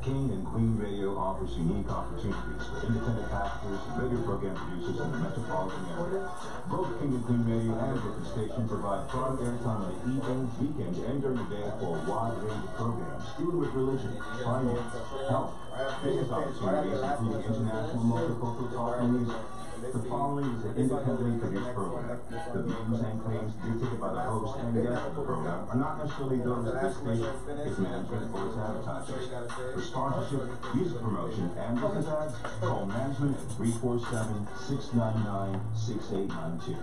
King and Queen Radio offers unique opportunities for independent pastors and radio program producers in the metropolitan area. Both King and Queen Radio and Brooklyn Station provide prime airtime on the evenings, weekends, and during the day for a wide range of programs dealing with religion, finance, health, business opportunities, including international multicultural talk and music. The following is an independently produced program. The views and claims dictated by the host and guest of the program are not necessarily those of this station, its management, or its advertisers. For sponsorship, music promotion, and business ads, call management at 347-699-6892.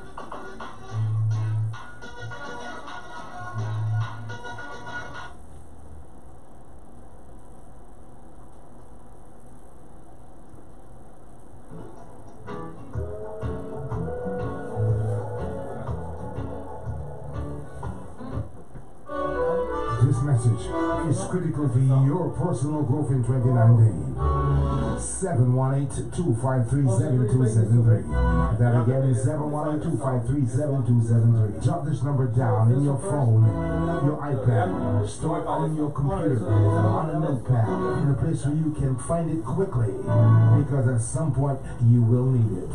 This message is critical to your personal growth in 2019. 718-253-7273. That again is 718-253-7273. Jot this number down in your phone, your iPad, store it on your computer, on a notepad, in a place where you can find it quickly, because at some point you will need it.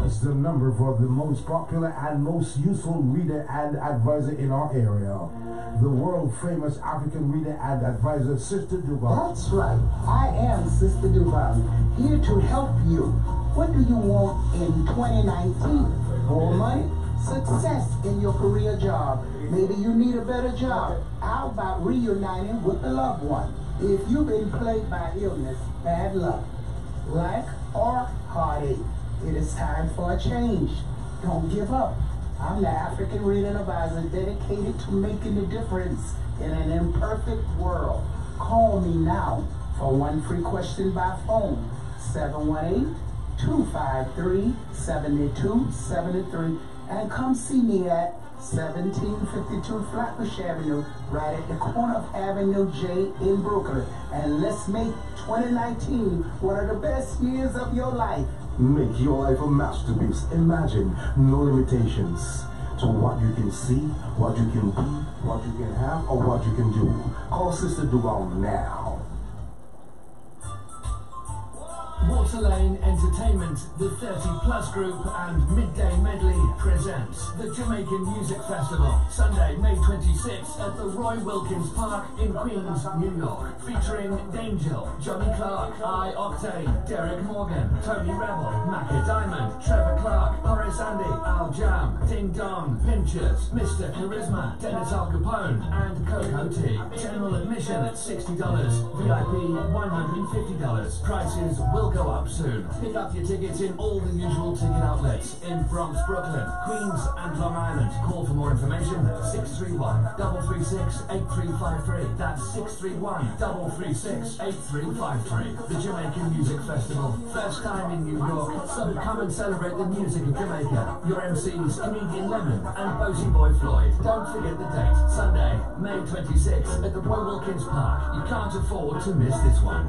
It's the number for the most popular and most useful reader and advisor in our area. The world-famous African reader and advisor, Sister Duval. That's right. I am Sister Duval, here to help you. What do you want in 2019? More money? Success in your career job. Maybe you need a better job. How about reuniting with a loved one? If you've been plagued by illness, bad luck, lack, or heartache, it is time for a change. Don't give up. I'm the African Reading Advisor dedicated to making a difference in an imperfect world. Call me now for one free question by phone, 718-253-7273, and come see me at 1752 Flatbush Avenue, right at the corner of Avenue J in Brooklyn. And let's make 2019 one of the best years of your life. Make your life a masterpiece. Imagine no limitations to what you can see, what you can be, what you can have, or what you can do. Call Sister Duval now. Water Lane Entertainment, the 30+ group and Midday Medley presents the Jamaican Music Festival, Sunday, May 26th at the Roy Wilkins Park in Queens, New York, featuring Dangel, Johnny Clark, I Octane, Derek Morgan, Tony Rebel, Macca Diamond, Trevor Clark, Horace Andy, Al Jam, Ding Dong, Pinchers, Mr. Charisma, Dennis Al Capone, and Coco T. General admission at $60, VIP $150. Prices will go up soon. Pick up your tickets in all the usual ticket outlets in Bronx, Brooklyn, Queens, and Long Island. Call for more information at 631-336-8353. That's 631-336-8353. The Jamaican Music Festival. First time in New York, so come and celebrate the music of Jamaica. Your MCs, Comedian Lemon and Bosie Boy Floyd. Don't forget the date, Sunday, May 26th at the Roy Wilkins Park. You can't afford to miss this one.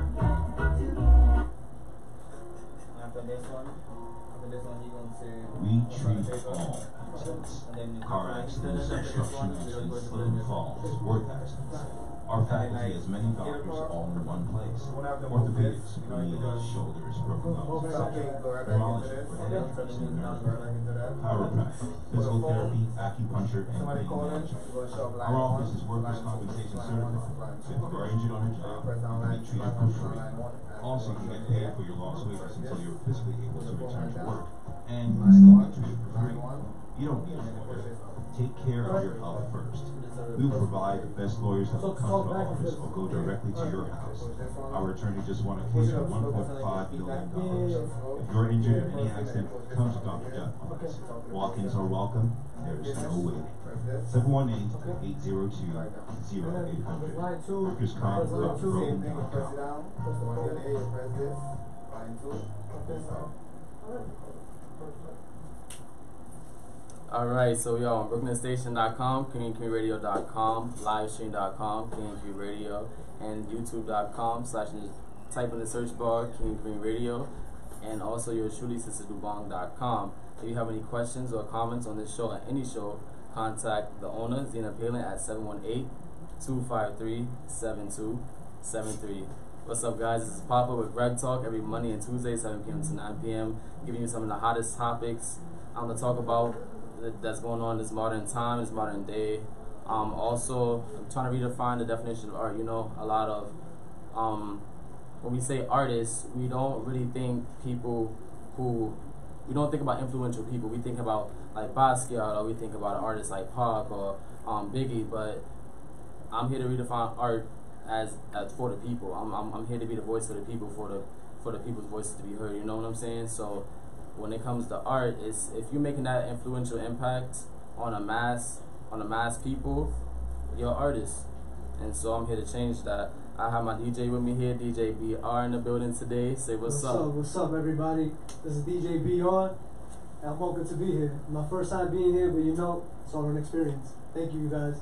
We treat all accidents, car accidents, obstruction accidents, slip and falls, work accidents. Our faculty has many doctors all in one place. Orthopedics, knees, shoulders, broken bones, etc. Neurology for headaches and nerve pain. Chiropractic, physical therapy, acupuncture, and pain management. Our office is workers' compensation certified. So if you are injured on a job, you can be treated for free. Also, you can get paid for your lost wages until you're physically able to return to work. And you can still get treated for free. You don't need a lawyer. Take care of your health first. We will provide the best lawyers that will come to the office or go directly to your house. Our attorney just won a case for $1.5 million. If you're injured in any accident, come to Dr. Jeff office. Walk-ins are welcome. There is no waiting. 718-802-0800. WorkersComp.Rome.com. Alright, so we are on BrooklynStation.com, KingandQueenRadio.com, Livestream.com, King and Queen Radio, and YouTube.com/ type in the search bar, King and Queen Radio, and also your truly SisterDubong.com. If you have any questions or comments on this show or any show, contact the owner, Zena Palin, at 917-888-7373. What's up, guys? This is Papa with Gregg Talk every Monday and Tuesday, 7 p.m. to 9 p.m. Giving you some of the hottest topics I'm going to talk about that's going on this modern time, this modern day. Also, I'm trying to redefine the definition of art. You know, a lot of when we say artists, we don't really think people who, we don't think about influential people. We think about like Basquiat, or we think about artists like Pac or Biggie. But I'm here to redefine art as for the people. I'm here to be the voice of the people, for the people's voices to be heard. You know what I'm saying? So when it comes to art, it's if you're making that influential impact on a mass people, you're an artist. And so I'm here to change that. I have my DJ with me here, DJ BR in the building today. Say what's up. What's up, everybody? This is DJ BR, and I'm welcome to be here. My first time being here, but you know, it's all an experience. Thank you, guys.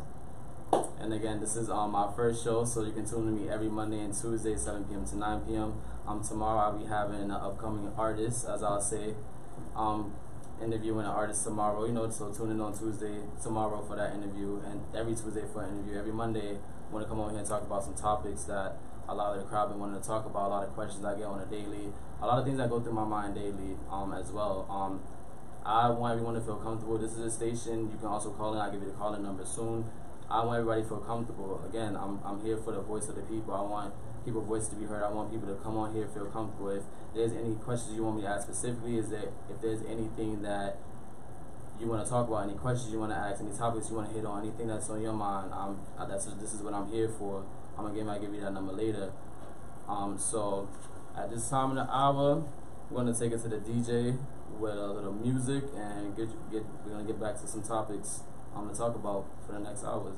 And again, this is my first show, so you can tune in to me every Monday and Tuesday, 7 p.m. to 9 p.m. Tomorrow I'll be having an upcoming artist, as I'll say, interviewing an artist tomorrow. You know, so tune in on Tuesday, tomorrow for that interview, and every Tuesday for an interview. Every Monday, I want to come over here and talk about some topics that a lot of the crowd been wanting to talk about, a lot of questions I get on a daily, a lot of things that go through my mind daily as well. I want everyone to feel comfortable. This is a station. You can also call in. I'll give you the calling number soon. I want everybody to feel comfortable. Again, I'm here for the voice of the people. I want people's voice to be heard. I want people to come on here and feel comfortable. If there's any questions you want me to ask specifically, if there's anything that you want to talk about, any questions you want to ask, any topics you want to hit on, anything that's on your mind, this is what I'm here for. I'll give you that number later. So at this time in the hour, we're going to take it to the DJ with a little music, and we're going to get back to some topics to talk about for the next hours.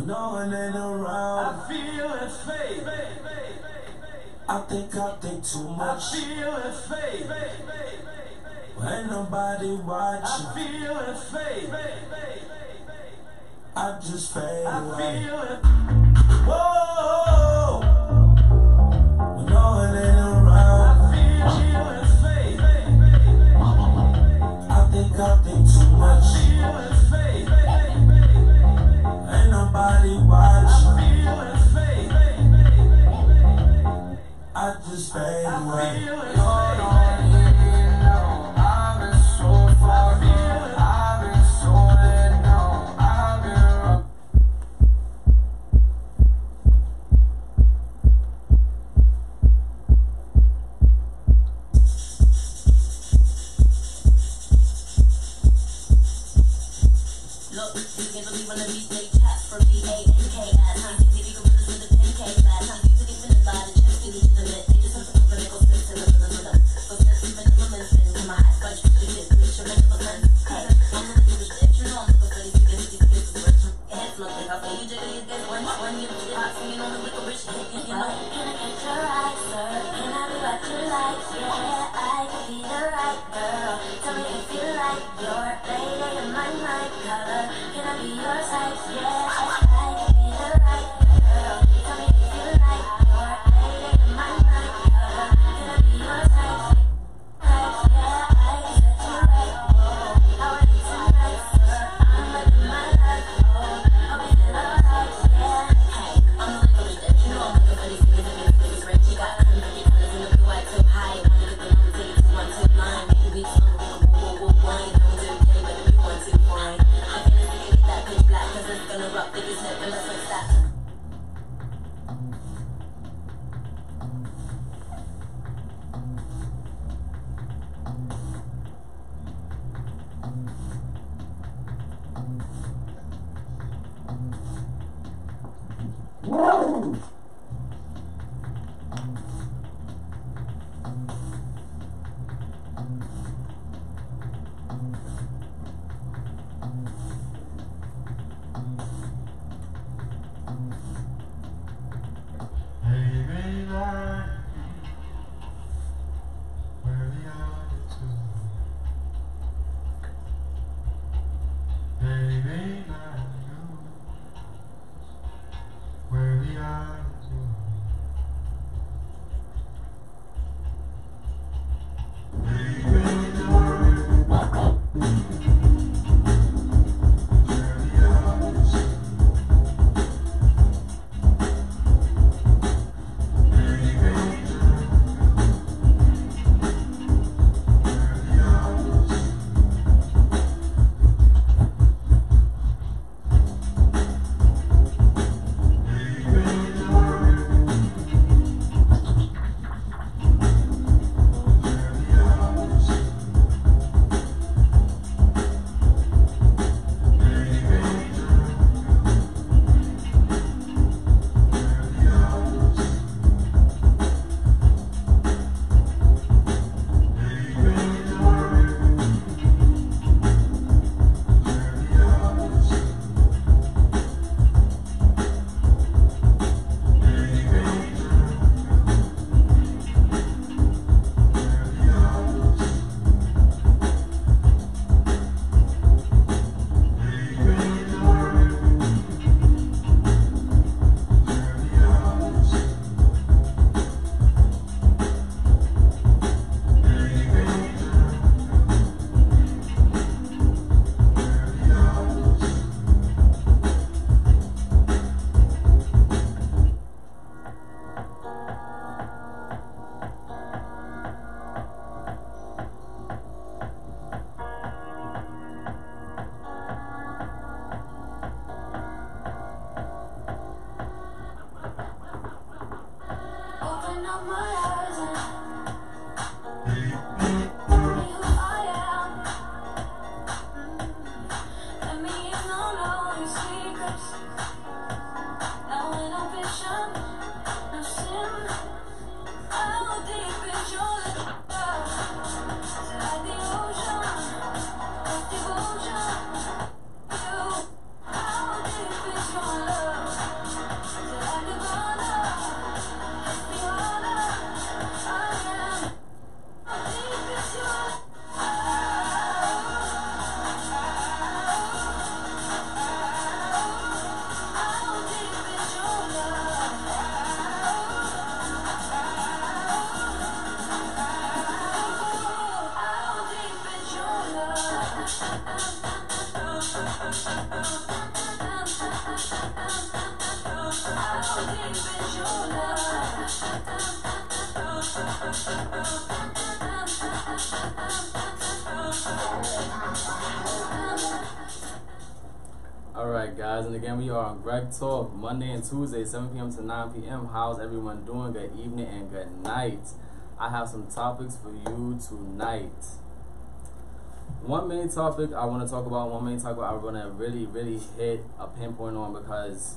No one ain't around. I feel it fade. I think too much. I feel it fade. Ain't nobody watching. I feel it fade. I just fade I away. feel it. Whoa, when no one ain't around. I feel it. You don't even know. I've been so far gone. I've been so let down. I've been wrong. Look, you can't believe when the beat they chat for B-A-N-K-S. You can with us with a 10K flat. You can get in the body, just to get to the lit. They just have to put the nickel sticks in the rhythm. So since even if women spin, come on, but you can get good, you're meant to listen. Hey, I'm gonna do this shit. You know I'm looking for these niggas, these niggas is rich. Your head smoke, if I feel you jiggle, you get one. When you get hot, so you know the licorice hit, you know. Can I get your right, sir? Can I be what you like? Yeah, I can be the right girl. Tell me if you like your lady in my night color. Can I be your type? Yeah, I can be the right girl. Tell me if you like your lady in my night color. Can I be your type? Yeah, I can set you right. Oh, how are you tonight, sir? I'm living my life. Oh, I'll be feeling alright. Yeah, hey, I'm the liquor with that. You know I'm looking for these niggas and these niggas rich. You got 150 colors in the blue, white, too high. I'm looking on the titty, 2, 1, 2, line. Make the beat slow, woo, wine. I'm doing K, but we 1, 2, fine. I can't get that pitch black, cause it's gonna rock, biggest hit, and let's like that. Baby, like where the attitude. Baby, like where the attitude. Alright guys, and again we are on Gregg Talk, Monday and Tuesday, 7 p.m. to 9 p.m. How's everyone doing? Good evening and good night. I have some topics for you tonight. One main topic I want to talk about, I want to really hit a pinpoint on, because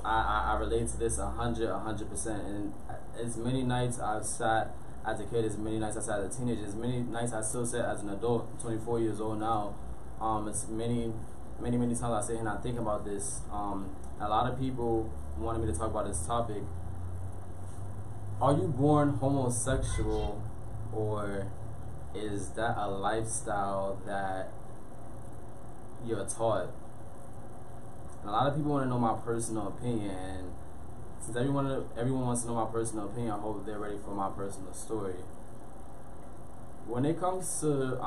I relate to this 100%. And as many nights I've sat as a kid, as many nights I sat as a teenager, as many nights I still sit as an adult, 24 years old now. It's many times I sit here and I think about this. A lot of people wanted me to talk about this topic. Are you born homosexual, or is that a lifestyle that you're taught? And a lot of people want to know my personal opinion, and since everyone wants to know my personal opinion, I hope they're ready for my personal story. When it comes to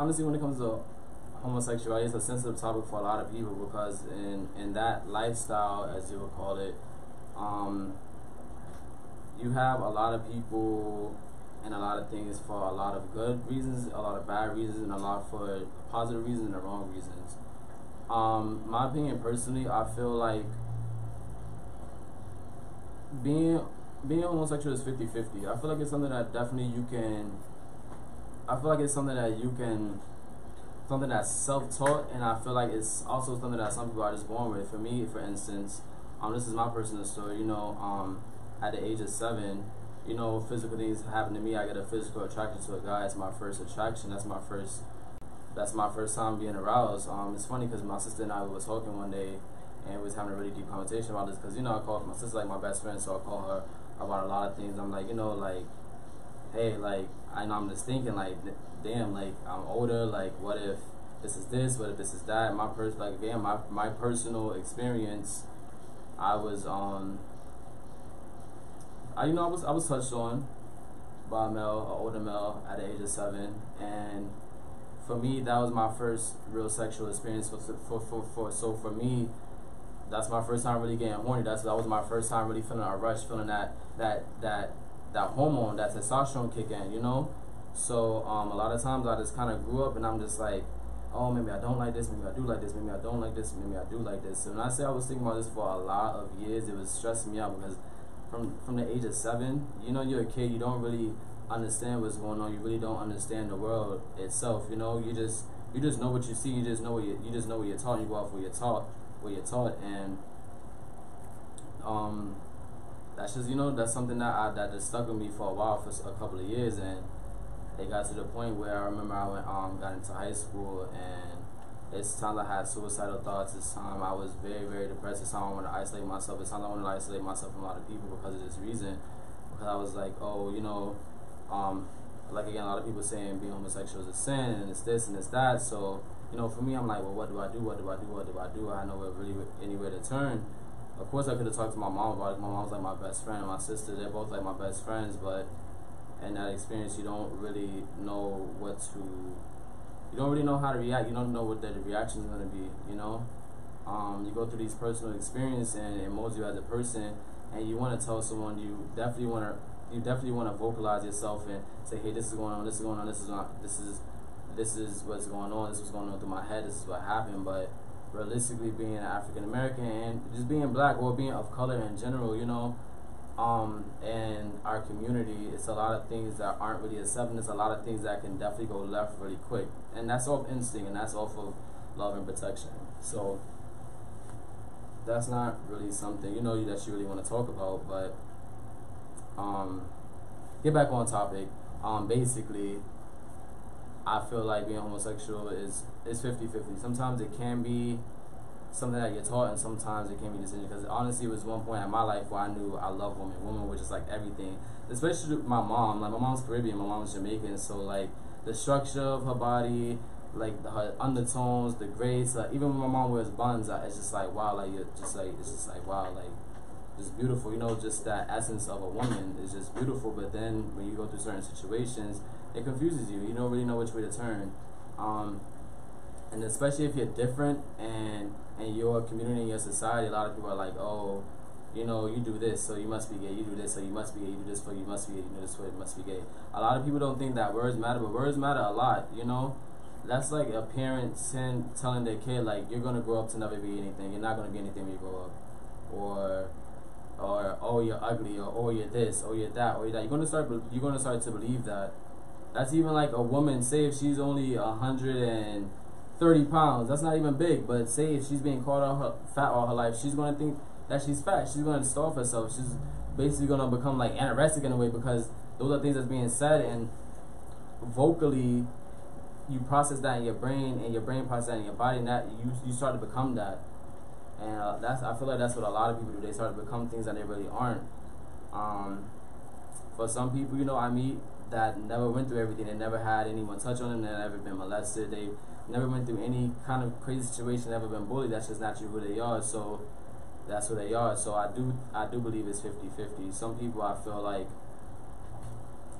homosexuality, is a sensitive topic for a lot of people, because in that lifestyle, as you would call it, you have a lot of people and a lot of things for a lot of good reasons, a lot of bad reasons, and a lot for positive reasons and the wrong reasons. My opinion personally, I feel like being homosexual is 50-50. I feel like it's something that definitely you can, something that's self-taught, and I feel like it's also something that some people are just born with. For me, for instance, this is my personal story. At the age of 7, physical things happen to me. I get a physical attraction to a guy. It's my first attraction. That's my first time being aroused. It's funny because my sister and I were talking one day, and we was having a really deep conversation about this, because I call my sister like my best friend, so I call her about a lot of things. I'm like, hey, like, I'm just thinking, like, damn, like, I'm older, like, what if this is this, what if this is that? My personal experience, I was I was touched on by an older male at the age of 7, and for me, that was my first real sexual experience. So for me, that's my first time really getting horny. That was my first time really feeling a rush, feeling that hormone, that testosterone kick in, So a lot of times I just kind of grew up, and I'm just like, oh, maybe I don't like this, maybe I do like this, maybe I don't like this, maybe I do like this. And when I say I was thinking about this for a lot of years, it was stressing me out, because from the age of 7, you're a kid, you don't really understand what's going on, you really don't understand the world itself, you just know what you see, you just know what you're taught, you go off what you're taught, and that's just that's something that just stuck with me for a while, for a couple of years. And it got to the point where I remember I got into high school, and it's times I had suicidal thoughts. It's time I was very, very depressed. It's time I wanted to isolate myself. It's time I wanted to isolate myself from a lot of people because of this reason. Because I was like, oh, like again, a lot of people saying being homosexual is a sin, and it's this and it's that. So, for me, I'm like, well, what do I do? I had nowhere really anywhere to turn. Of course, I could have talked to my mom about it. My mom's like my best friend. My sister, they're both like my best friends. But in that experience, you don't really know you don't really know how to react. You don't know what the reaction is going to be, You go through these personal experiences, and it molds you as a person, and you want to tell someone, you definitely want to vocalize yourself and say, hey, this is going on, this is going on, this is what's going on, this is what's going on through my head, this is what happened. But realistically, being an African American and just being black, or being of color in general, and our community, it's a lot of things that aren't really accepted. It's a lot of things that can definitely go left really quick, and that's off instinct, and that's off of love and protection. So that's not really something that you really want to talk about. But get back on topic. Basically, I feel like being homosexual is 50-50. Sometimes it can be something that you're taught, and sometimes it can be decision. Because honestly, it was one point in my life where I knew I love women. Women were just like everything. Especially my mom. Like, my mom's Caribbean, my mom's Jamaican, so like the structure of her body, like her undertones, the grace. Like, even when my mom wears buns, it's just like wow. Like it's just like wow. Like, just beautiful. Just that essence of a woman is just beautiful. But then when you go through certain situations, it confuses you. You don't really know which way to turn. And especially if you're different, and your community and your society, a lot of people are like, oh, you do this, so you must be gay. You do this, so you must be gay. You do this, so you must be gay. You do this, so you must be gay. A lot of people don't think that words matter, but words matter a lot. that's like a parent telling their kid, like, you're gonna grow up to never be anything. You're not gonna be anything when you grow up, or oh, you're ugly, or oh, you're this, or you're that, or you're that. You're gonna start to believe that. That's even like a woman. Say if she's only 130 pounds, that's not even big. But say if she's being called out fat all her life, she's gonna think that she's fat. She's gonna starve herself. She's basically gonna become like anorexic in a way, because those are things that's being said, and vocally you process that in your brain, and your brain processes that in your body, and that you start to become that. And I feel like that's what a lot of people do. They start to become things that they really aren't. For some people, you know, I meet that never went through everything. They never had anyone touch on them. They never been molested. They never went through any kind of crazy situation. Never been bullied. That's just naturally who they are. So that's who they are. So I do believe it's 50-50. Some people, I feel like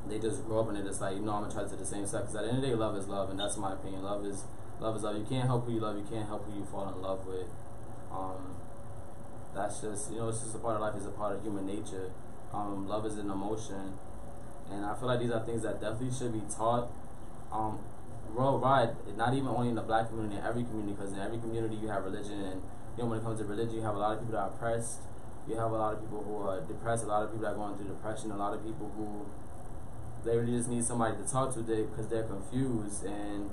they just grow up and they're just like, you know, I'm gonna try to do the same sex. Because at the end of the day, love is love, and that's my opinion. Love is love. You can't help who you love. You can't help who you fall in love with. That's just, you know, it's just a part of life. It's a part of human nature. Love is an emotion, and I feel like these are things that definitely should be taught worldwide. Not even only in the black community, in every community, because in every community you have religion, and you know, when it comes to religion, you have a lot of people that are oppressed. You have a lot of people who are depressed. A lot of people that are going through depression. A lot of people who they really just need somebody to talk to because they're confused. And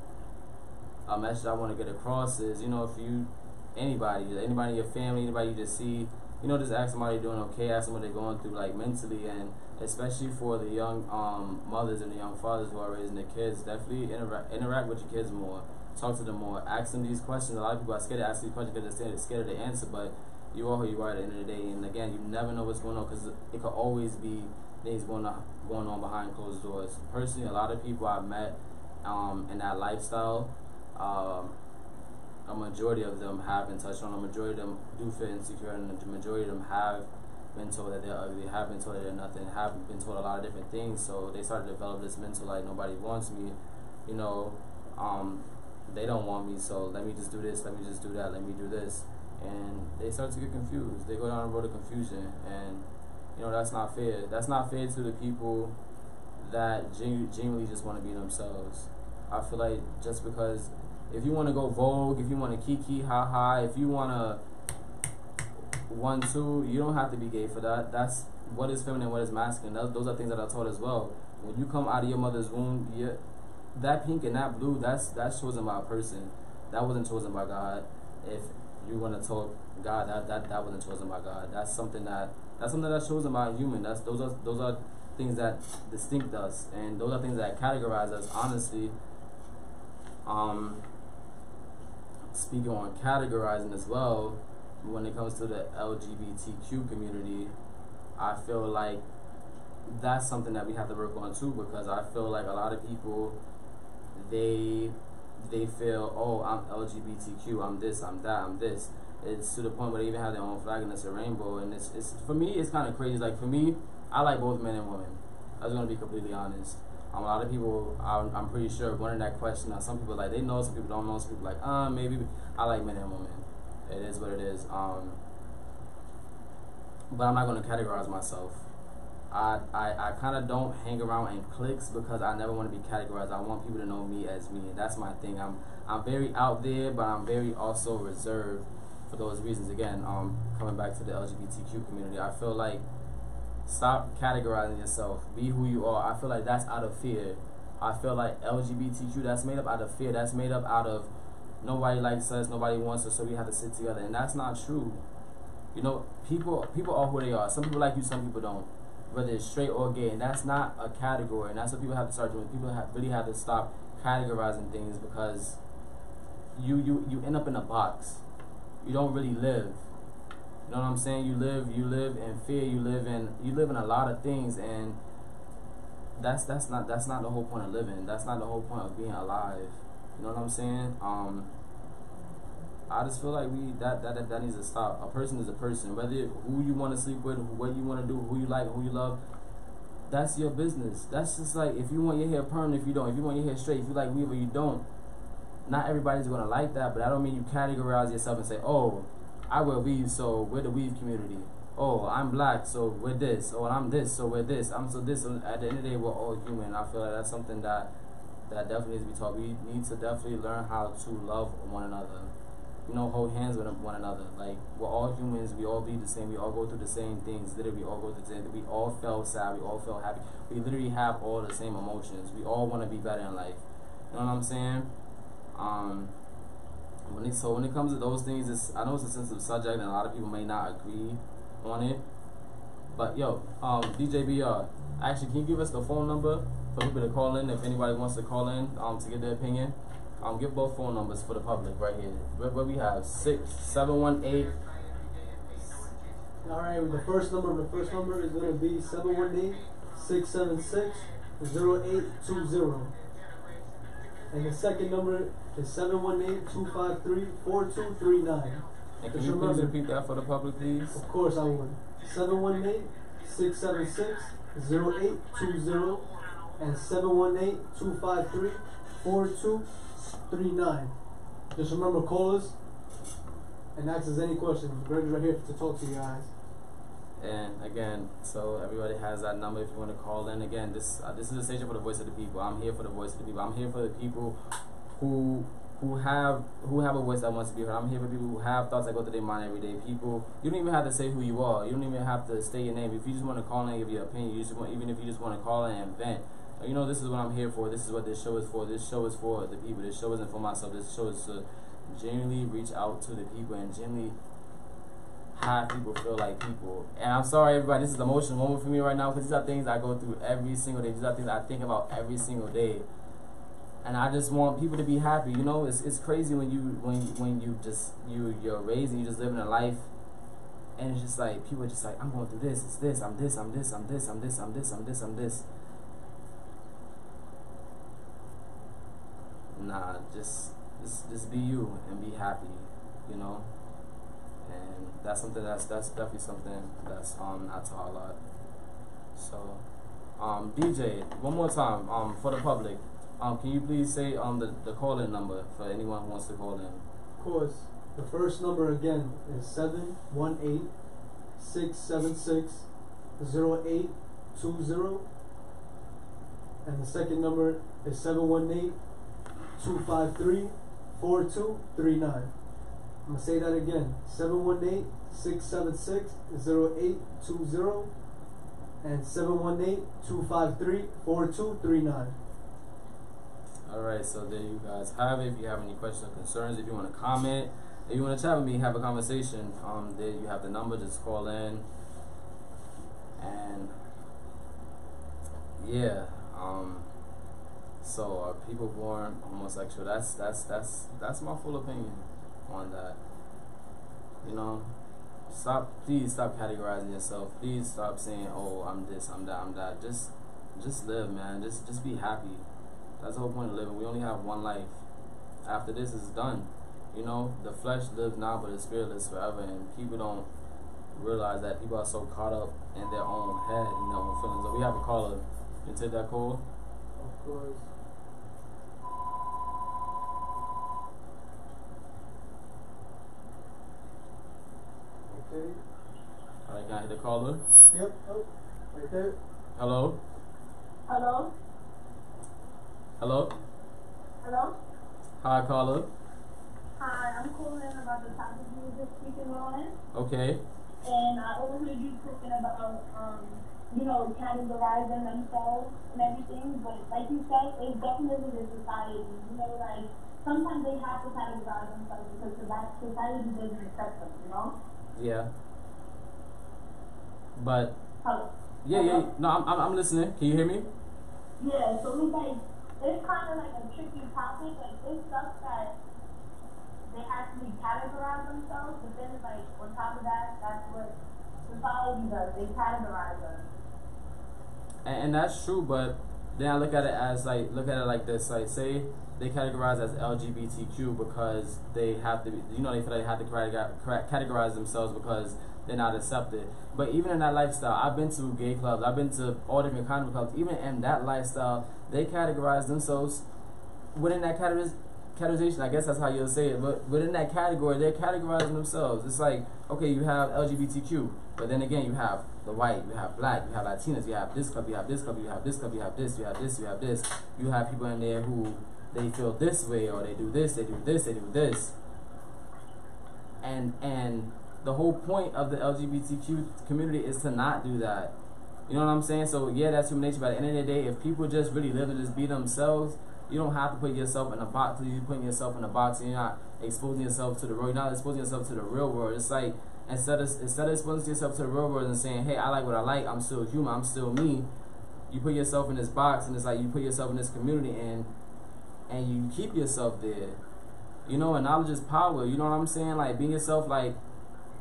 a message I want to get across is, you know, if you anybody in your family, anybody you just see, you know, just ask somebody doing okay, ask them what they're going through, like mentally, and especially for the young mothers and the young fathers who are raising their kids, definitely interact with your kids more, talk to them more, ask them these questions. A lot of people are scared to ask these questions because they're scared of the answer, but you are who you are at the end of the day. And again, you never know what's going on, because it could always be things going on behind closed doors. Personally, a lot of people I've met in that lifestyle, a majority of them have been touched on. A majority of them do feel insecure, and the majority of them have been told that they're ugly, have been told that they're nothing, have been told a lot of different things. So they started to develop this mental, like, nobody wants me, you know, they don't want me, so let me just do this, let me just do that, let me do this. And they start to get confused. They go down the road of confusion, and you know, that's not fair. That's not fair to the people that genuinely just want to be themselves. I feel like just because if you want to go Vogue, if you want to kiki, ha, if you want to 1-2, you don't have to be gay for that. That's what is feminine, what is masculine. Those are things that are taught as well. When you come out of your mother's womb, that pink and that blue, that's chosen by a person. That wasn't chosen by God. If you want to talk God, that wasn't chosen by God. That's something that's chosen by a human. Those are things that distinct us, and those are things that categorize us. Honestly, speaking on categorizing as well, when it comes to the LGBTQ community, I feel like that's something that we have to work on too, because I feel like a lot of people, they feel, oh, I'm LGBTQ, I'm this, I'm that, I'm this. It's to the point where they even have their own flag and it's a rainbow, and it's for me, it's kind of crazy. Like, for me, I like both men and women. I was gonna be completely honest. A lot of people, I'm pretty sure, wondering that question. Now, some people like they know, some people don't know, some people like maybe. I like men and women. It is what it is. But I'm not gonna categorize myself. I kind of don't hang around in cliques because I never want to be categorized. I want people to know me as me, and that's my thing. I'm very out there, but I'm very also reserved for those reasons. Again, coming back to the LGBTQ community, I feel like stop categorizing yourself. Be who you are. I feel like that's out of fear. I feel like LGBTQ, that's made up out of fear. That's made up out of nobody likes us, nobody wants us, so we have to sit together, and that's not true. You know, people are who they are. Some people like you, some people don't. Whether it's straight or gay, and that's not a category, and that's what people have to start doing. People really have to stop categorizing things, because you end up in a box. You don't really live. You know what I'm saying? You live in fear. You live in a lot of things, and that's not the whole point of living. That's not the whole point of being alive. You know what I'm saying? I just feel like that needs to stop. A person is a person. Whether who you want to sleep with, what you want to do, who you like, who you love, that's your business. That's just like, if you want your hair permanent, if you don't. If you want your hair straight, if you like weave or you don't. Not everybody's gonna like that, but I don't mean you categorize yourself and say, oh, I wear weave, so we're the weave community. Oh, I'm black, so we're this. Oh, and I'm this, so we're this. I'm so this. So at the end of the day, we're all human. I feel like that's something that that definitely needs to be taught. We need to definitely learn how to love one another. You know, hold hands with one another. Like, we're all humans. We all bleed the same. We all go through the same things. Literally, we all go through the same. We all felt sad. We all felt happy. We literally have all the same emotions. We all want to be better in life. You know what I'm saying? When it comes to those things, I know it's a sensitive subject, and a lot of people may not agree on it. But yo, DJ BR, actually, can you give us the phone number for people to call in if anybody wants to call in to get their opinion? Give both phone numbers for the public right here. What we have, 718. All right, the first number is going to be 718-676-0820. And the second number is 718-253-4239. And can you please repeat that for the public, please? Of course I would. 718-676-0820 and 718-253-4239. Just remember, call us and ask us any questions. Gregg's right here to talk to you guys. And again, so everybody has that number if you want to call in. Again, this is a station for the voice of the people. I'm here for the voice of the people. I'm here for the people who have a voice that wants to be heard. I'm here for people who have thoughts that go through their mind every day. People, you don't even have to say who you are. You don't even have to state your name. If you just want to call in and give your opinion, even if you just want to call in and vent, you know, this is what I'm here for. This is what this show is for. This show is for the people. This show isn't for myself. This show is to genuinely reach out to the people and genuinely have people feel like people. And I'm sorry, everybody, this is an emotional moment for me right now, because these are things I go through every single day. These are things I think about every single day. And I just want people to be happy. You know, it's crazy when you're raised and you just living a life, and it's just like people are just like, I'm going through this, it's this, I'm this, I'm this, I'm this, I'm this, I'm this, I'm this, I'm this. Nah, just be you and be happy, you know. And that's something that's definitely something that's I taught a lot. So, DJ, one more time, for the public. Can you please say the call-in number for anyone who wants to call in? Of course. The first number again is 718-676-0820. And the second number is 718-253-4239. I'm going to say that again. 718-676-0820 and 718-253-4239. Alright, so there you guys have it. If you have any questions or concerns, if you want to comment, if you want to chat with me, have a conversation, there you have the number, just call in. And yeah, so are people born homosexual? That's my full opinion on that. You know, please stop categorizing yourself. Please stop saying, oh, I'm this, I'm that, I'm that. Just live, man. Just be happy. That's the whole point of living. We only have one life. After this is done. You know, the flesh lives now, but the spirit lives forever. And people don't realize that. People are so caught up in their own head and their own feelings. So we have a caller. Can you take that call? Of course. Okay. Alright, can I hit the caller? Yep. Oh, right there. Hello? Hello? Hello? Hello? Hi, caller. Hi, I'm calling about the topic you were just speaking on. Okay. And I overheard you talking about, you know, categorizing themselves and everything. But like you said, it's definitely the society. You know, like, sometimes they have to categorize themselves because society doesn't accept them, you know? Yeah. But Hello? yeah. No, I'm listening. Can you hear me? Yeah, so it's like, it's kind of like a tricky topic. Like, it sucks that they actually categorize themselves, but then it's like, on top of that, that's what society does. They categorize us. And that's true, but then I look at it like this. Like, say they categorize as LGBTQ because they have to be, you know, they feel like they have to categorize themselves because they're not accepted. But even in that lifestyle, I've been to gay clubs, I've been to all different kinds of clubs. Even in that lifestyle, they categorize themselves within that categorization, I guess that's how you'll say it, but within that category, they're categorizing themselves. It's like, okay, you have LGBTQ, but then again, you have the white, you have black, you have Latinas, you have this club, you have this club, you have this club, you have this, you have this, you have this. You have people in there who they feel this way, or they do this, they do this, they do this. And the whole point of the LGBTQ community is to not do that. You know what I'm saying? So yeah, that's human nature. But at the end of the day, if people just really live and just be themselves, you don't have to put yourself in a box. You're putting yourself in a box, and you're not exposing yourself to the world. You're not exposing yourself to the real world. It's like instead of exposing yourself to the real world and saying, hey, I like what I like, I'm still human, I'm still me. You put yourself in this box, and it's like you put yourself in this community, and you keep yourself there. You know, and knowledge is power. You know what I'm saying? Like being yourself, like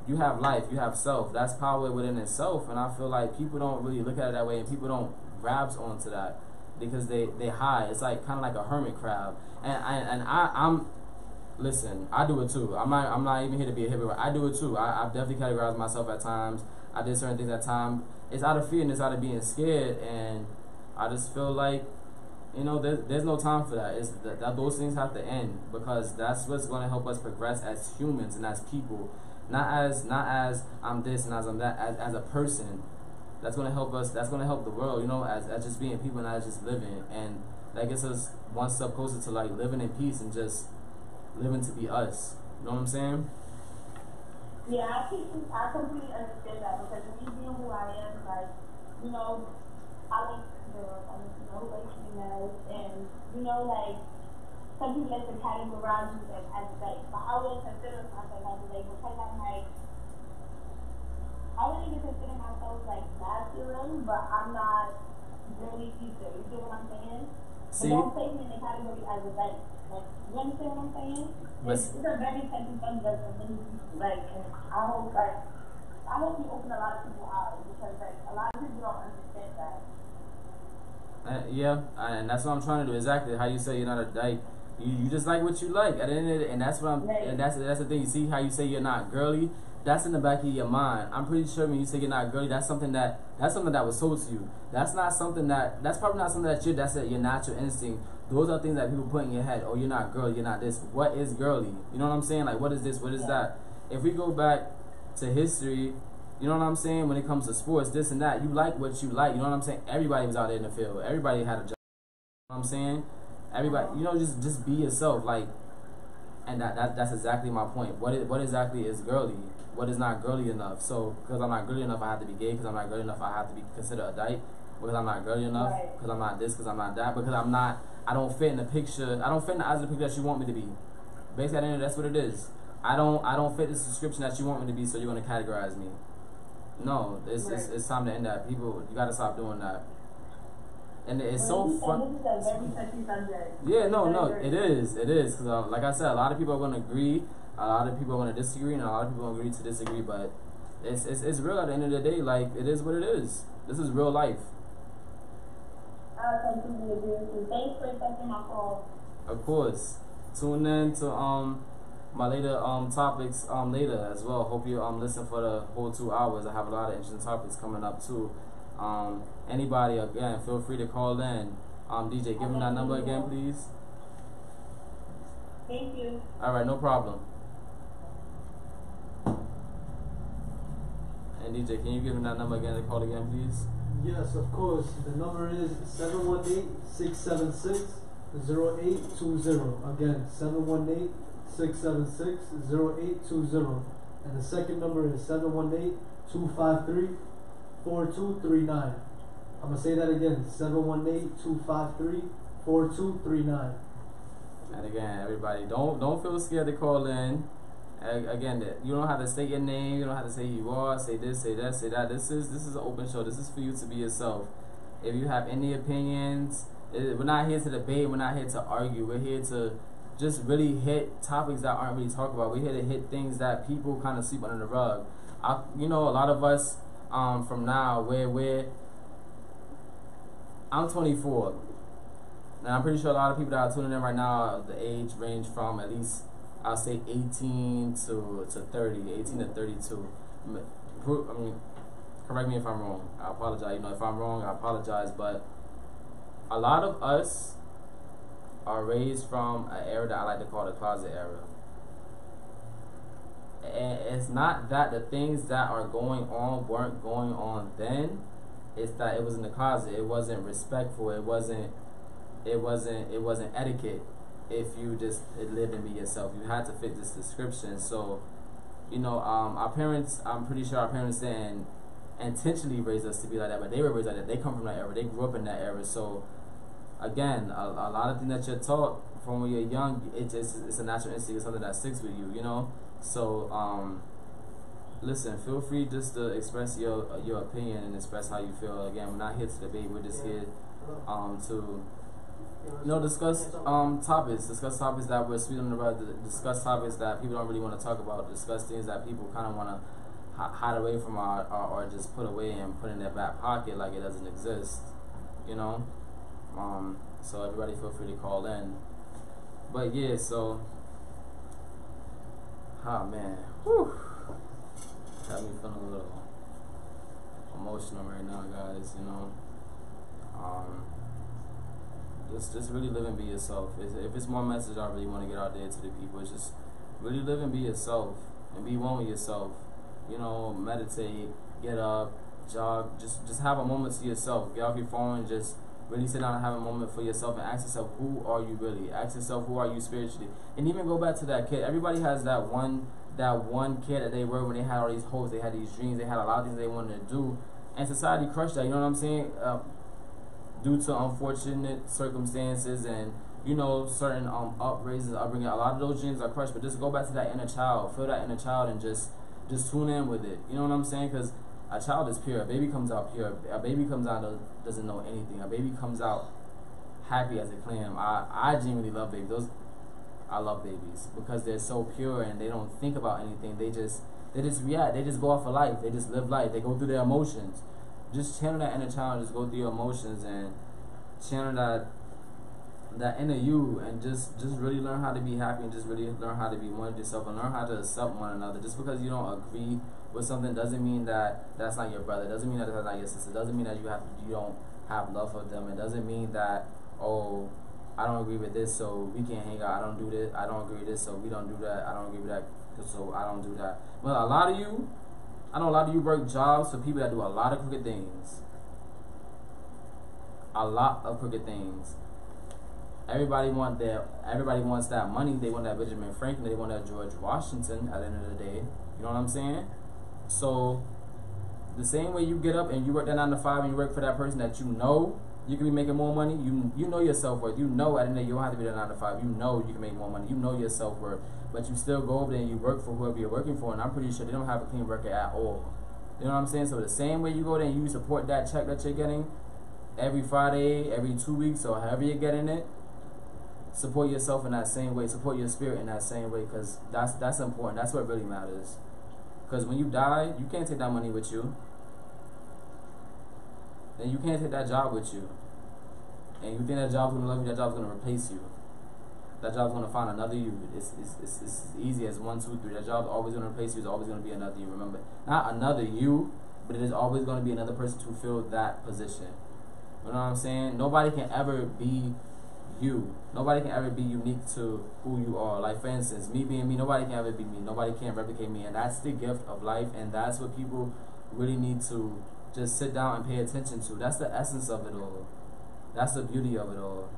you have life, you have self. That's power within itself. And I feel like people don't really look at it that way, and people don't grabs onto that because they hide. It's like kind of like a hermit crab. And I'm listen, I do it too. I'm not even here to be a hypocrite. I do it too. I've definitely categorized myself at times. I did certain things at times. It's out of fear and it's out of being scared. And I just feel like, you know, there's no time for that. It's that those things have to end, because that's what's going to help us progress as humans and as people. Not as I'm this and as I'm that, as a person. That's going to help us. That's going to help the world, you know, as just being people and as just living. And that gets us one step closer to like living in peace and just living to be us. You know what I'm saying? Yeah, I completely understand that, because me being who I am, like, you know, I like girls, I like females, and you know, like some people like to categorize you as like, but I wouldn't consider myself as like, because I'm like, I wouldn't even consider myself like masculine, but I'm not really either. You get what I'm saying? See? But don't take me in the category as a like, you understand what I'm saying? It's a very touchy subject for me, like, and I hope you open a lot of people's eyes, because like a lot of people don't understand that. Yeah, and that's what I'm trying to do. Exactly how you say you're not a like. You just like what you like. At the end of it, and that's what I'm. Right. And that's the thing. You see how you say you're not girly. That's in the back of your mind. I'm pretty sure when you say you're not girly, that's something that was told to you. That's not something that's probably not something that's your natural instinct. Those are things that people put in your head. Oh, you're not girly. You're not this. What is girly? You know what I'm saying? Like, what is this? What is that? If we go back to history, you know what I'm saying? When it comes to sports, this and that, you like what you like. You know what I'm saying? Everybody was out there in the field. Everybody had a job. You know what I'm saying? Everybody, you know, just be yourself. Like, and that's exactly my point. What exactly is girly? What is not girly enough? So, because I'm not girly enough, I have to be gay. Because I'm not girly enough, I have to be considered a dyke. Because I'm not girly enough. Because I'm not this. Because I'm not that. Because I don't fit in the picture. I don't fit in the eyes of the picture that you want me to be. Basically, at the end, that's what it is. I don't fit this description that you want me to be, so you're gonna categorize me. No, it's time to end that. People, you gotta stop doing that. And it's so fun. Yeah, no, it is. Because like I said, a lot of people are gonna agree, a lot of people are gonna disagree, and a lot of people are gonna agree to disagree. But it's real at the end of the day. Like, it is what it is. This is real life. I completely agree with you. Thanks for accepting my call. Of course. Tune in to my later topics later as well. Hope you listen for the whole 2 hours. I have a lot of interesting topics coming up too. Anybody, again, feel free to call in. DJ, give him that number again, please. Thank you. All right, no problem. And DJ, can you give him that number again to call again, please? Yes, of course. The number is 718-676-0820. Again, 718-676-0820. And the second number is 718-253-4239. I'm going to say that again, 718-253-4239. And again, everybody, don't feel scared to call in. Again, you don't have to say your name, you don't have to say who you are, say this, say that, say that. This is an open show. This is for you to be yourself. If you have any opinions, we're not here to debate, we're not here to argue. We're here to just really hit topics that aren't really talked about. We're here to hit things that people kind of sweep under the rug. You know, a lot of us from now, I'm 24. And I'm pretty sure a lot of people that are tuning in right now, the age range from at least, I'll say 18 to 30, 18 to 32. I mean, correct me if I'm wrong. I apologize. You know, if I'm wrong, I apologize. But a lot of us are raised from an era that I like to call the closet era. And it's not that the things that are going on weren't going on then. It's that it was in the closet. It wasn't respectful. It wasn't etiquette. If you just lived and be yourself, you had to fit this description. So, you know, our parents, I'm pretty sure our parents didn't intentionally raise us to be like that, but they were raised like that. They come from that era. They grew up in that era. So, again, a lot of things that you're taught from when you're young, it's a natural instinct. It's something that sticks with you, you know. So, listen, feel free just to express your opinion and express how you feel. Again, we're not here to debate. We're just here to, you know, discuss topics that we're sweet on the road, discuss topics that people don't really want to talk about, discuss things that people kind of want to hide away from or just put away and put in their back pocket like it doesn't exist, you know. So everybody feel free to call in. But yeah, so, man, whew, got me feeling a little emotional right now, guys, you know. Just really live and be yourself. If it's one message I really want to get out there to the people, it's just really live and be yourself and be one with yourself. You know, meditate, get up, jog, just have a moment to yourself. Get off your phone and just really sit down and have a moment for yourself and ask yourself, who are you really? Ask yourself, who are you spiritually? And even go back to that kid. Everybody has that one kid that they were when they had all these hopes, they had these dreams, they had a lot of things they wanted to do, and society crushed that. You know what I'm saying? Due to unfortunate circumstances and, you know, certain upbringing, a lot of those dreams are crushed. But just go back to that inner child, feel that inner child, and just tune in with it. You know what I'm saying? Because a child is pure. A baby comes out pure. A baby comes out doesn't know anything. A baby comes out happy as a clam. I genuinely love babies. I love babies because they're so pure and they don't think about anything. They just react. They just go off of life. They just live life. They go through their emotions. Just channel that inner child, just go through your emotions and channel that inner you, and just really learn how to be happy and just really learn how to be one with yourself and learn how to accept one another. Just because you don't agree with something doesn't mean that that's not your brother. Doesn't mean that that's not your sister. Doesn't mean that you don't have love for them. It doesn't mean that, oh, I don't agree with this, so we can't hang out. I don't do this. I don't agree with this, so we don't do that. I don't agree with that, so I don't do that. Well, I know a lot of you work jobs for people that do a lot of crooked things. A lot of crooked things. Everybody wants that money. They want that Benjamin Franklin. They want that George Washington at the end of the day. You know what I'm saying? So, the same way you get up and you work that 9 to 5 and you work for that person that you know you can be making more money, you know your self-worth. You know at the end of the day you don't have to be that 9 to 5. You know you can make more money. You know your self-worth. But you still go over there and you work for whoever you're working for, and I'm pretty sure they don't have a clean record at all. You know what I'm saying? So the same way you go there and you support that check that you're getting every Friday, every 2 weeks, or however you're getting it, support yourself in that same way. Support your spirit in that same way, because that's important. That's what really matters. Because when you die, you can't take that money with you. And you can't take that job with you. And you think that job's going to love you, that job's going to replace you. That job's going to find another you. It's easy as 1, 2, 3. That job's always going to replace you. It's always going to be another you. Remember, not another you, but it is always going to be another person to fill that position. You know what I'm saying? Nobody can ever be you. Nobody can ever be unique to who you are. Like, for instance, me being me, nobody can ever be me. Nobody can replicate me. And that's the gift of life. And that's what people really need to just sit down and pay attention to. That's the essence of it all. That's the beauty of it all.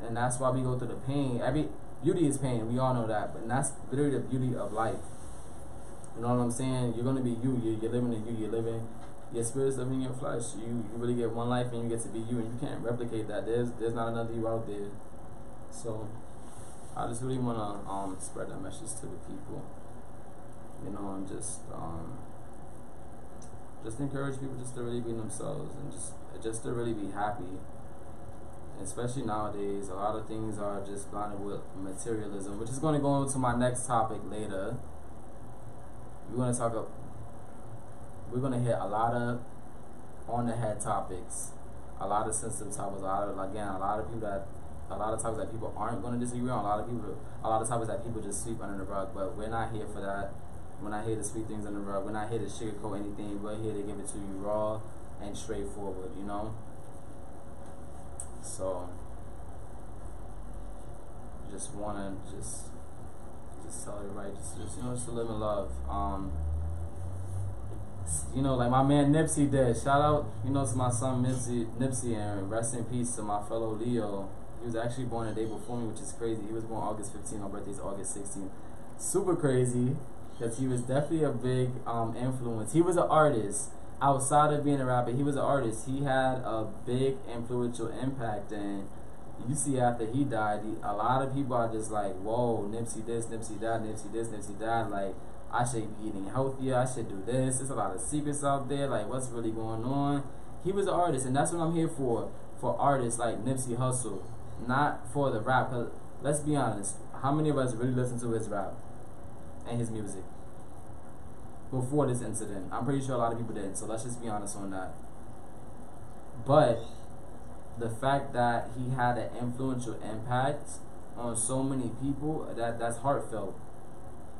And that's why we go through the pain. Every beauty is pain. We all know that. But that's literally the beauty of life. You know what I'm saying? You're going to be you. You're living in you. You're living, your spirit's living in your flesh. You really get one life and you get to be you. And you can't replicate that. There's not another you out there. So I just really want to spread that message to the people. You know, and just encourage people just to really be themselves and just to really be happy. Especially nowadays, a lot of things are just blinded with materialism, which is going to go into my next topic later. We're going to hit a lot of on the head topics, a lot of sensitive topics, a lot of topics that people aren't going to disagree on, a lot of topics that people just sweep under the rug. But we're not here for that. We're not here to sweep things under the rug. We're not here to sugarcoat anything. We're here to give it to you raw and straightforward, you know? So, just wanna just tell everybody just you know, just to live in love. You know, like my man Nipsey did. Shout out, you know, to my son Nipsey, and rest in peace to my fellow Leo. He was actually born a day before me, which is crazy. He was born August 15th. My birthday is August 16th. Super crazy, because he was definitely a big influence. He was an artist. Outside of being a rapper, he was an artist. He had a big influential impact, and you see after he died, a lot of people are just like, whoa, Nipsey this, Nipsey that, Nipsey this, Nipsey that. Like, I should be eating healthier, I should do this. There's a lot of secrets out there, like what's really going on. He was an artist, and that's what I'm here for artists like Nipsey Hussle, not for the rap. Cause let's be honest, how many of us really listen to his rap and his music before this incident? I'm pretty sure a lot of people didn't, so let's just be honest on that. But the fact that he had an influential impact on so many people, that's heartfelt.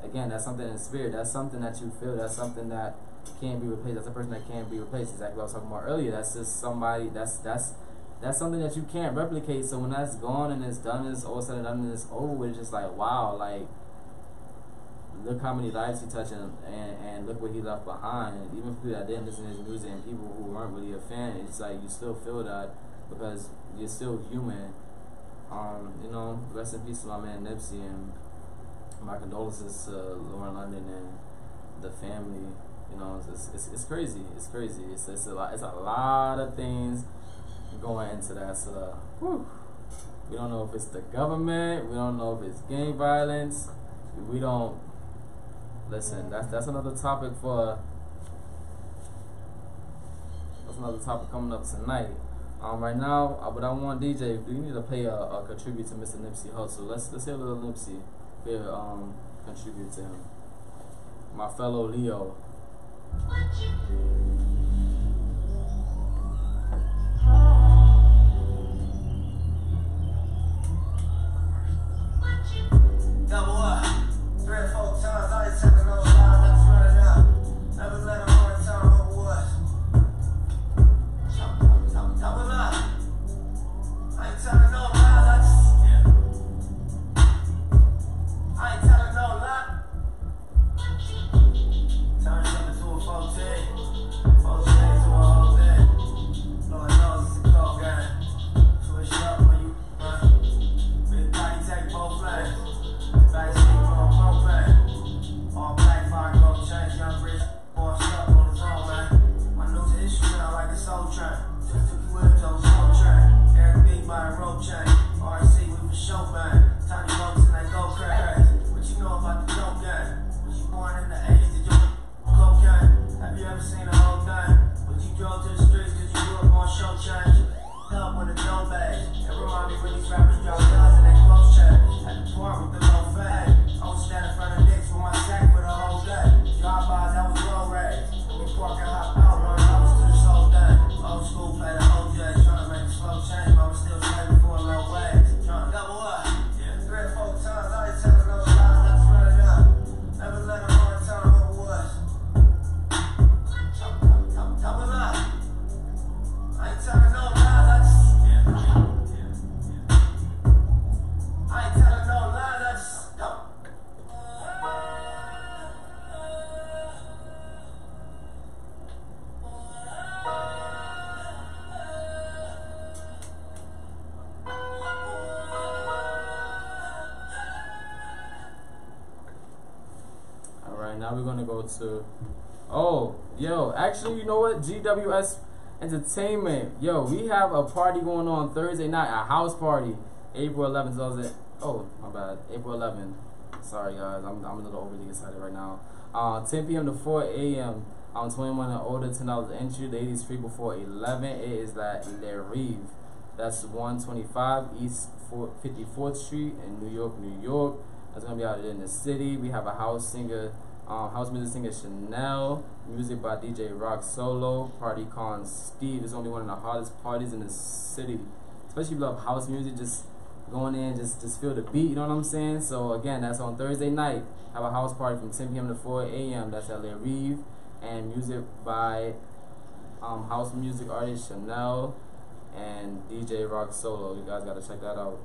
Again, that's something in spirit. That's something that you feel. That's something that can't be replaced. That's a person that can't be replaced. Exactly what I was talking about earlier. That's just somebody. That's something that you can't replicate. So when that's gone and it's done, it's all said and done, and it's over with, it's just like, wow, like, look how many lives he touched, and look what he left behind. And even people that didn't listen to his music and people who weren't really a fan, it's like you still feel that because you're still human. You know, rest in peace to my man Nipsey, and my condolences to Lauren London and the family. You know, it's crazy. It's crazy. It's a lot of things going into that. So, whew. We don't know if it's the government. We don't know if it's gang violence. We don't. Listen, that's another topic for. That's another topic coming up tonight. Right now, but I want DJ. We need to play a contribute to Mr. Nipsey Hussle. Let's hear a little Nipsey. Here, contribute to him. My fellow Leo. Double up, 3 or 4 times, I ain't telling no lie, let's run it up. Never let a hard time what was. Double up, I ain't telling no lie, I ain't telling no lie. Turn something to a 14, 14 to a whole thing. Lord knows it's a cold game. Switch up when you run. Big body take both lanes. Backseat on propane. All black fire gold chains, young rich boy stuck on his own, man. My news issue sound like a soul train. Took you with him to a soul train. Eric B by a rope chain. RC we for show bang. Tiny boats and they go crazy. What you know about the dope game? Was you born in the 80s? Did you cocaine? Have you ever seen the whole thing? But you drove to the streets cause you grew up on show change. Up with a dope bag. It remind me when these rappers drop guns and they close check. At the park with the low fag. I was standing in front of dicks with my sack for the whole day. Drive-bys, that was road rage. We park and hop out, run hours to this whole thing. Old school play the OJ, trying to make a slow change. Mama still slaving for a low wage. Trying to double up. 3 or 4 times, I ain't telling no lies, let's run it up. Never let a hard time what was. Double up. I ain't telling no lies, I ain't telling no lies, I just don't. Alright, now we're gonna go to actually, you know what? GWS Entertainment. Yo, we have a party going on Thursday night, a house party. April 11th. Oh, my bad. April 11th. Sorry, guys. I'm a little overly excited right now. 10 p.m. to 4 a.m. 21 and older, $10 entry. Ladies free before 11. It is at Le Rive. That's 125 East 54th Street in New York, New York. That's gonna be out in the city. We have a house music singer Chanel. Music by DJ Rock Solo. Party con Steve. It's only one of the hottest parties in the city. Especially if you love house music, just going in, just feel the beat, you know what I'm saying? So again, that's on Thursday night. Have a house party from 10 p.m. to 4 a.m. That's at Le Rive. And music by house music artist Chanel and DJ Rock Solo. You guys gotta check that out.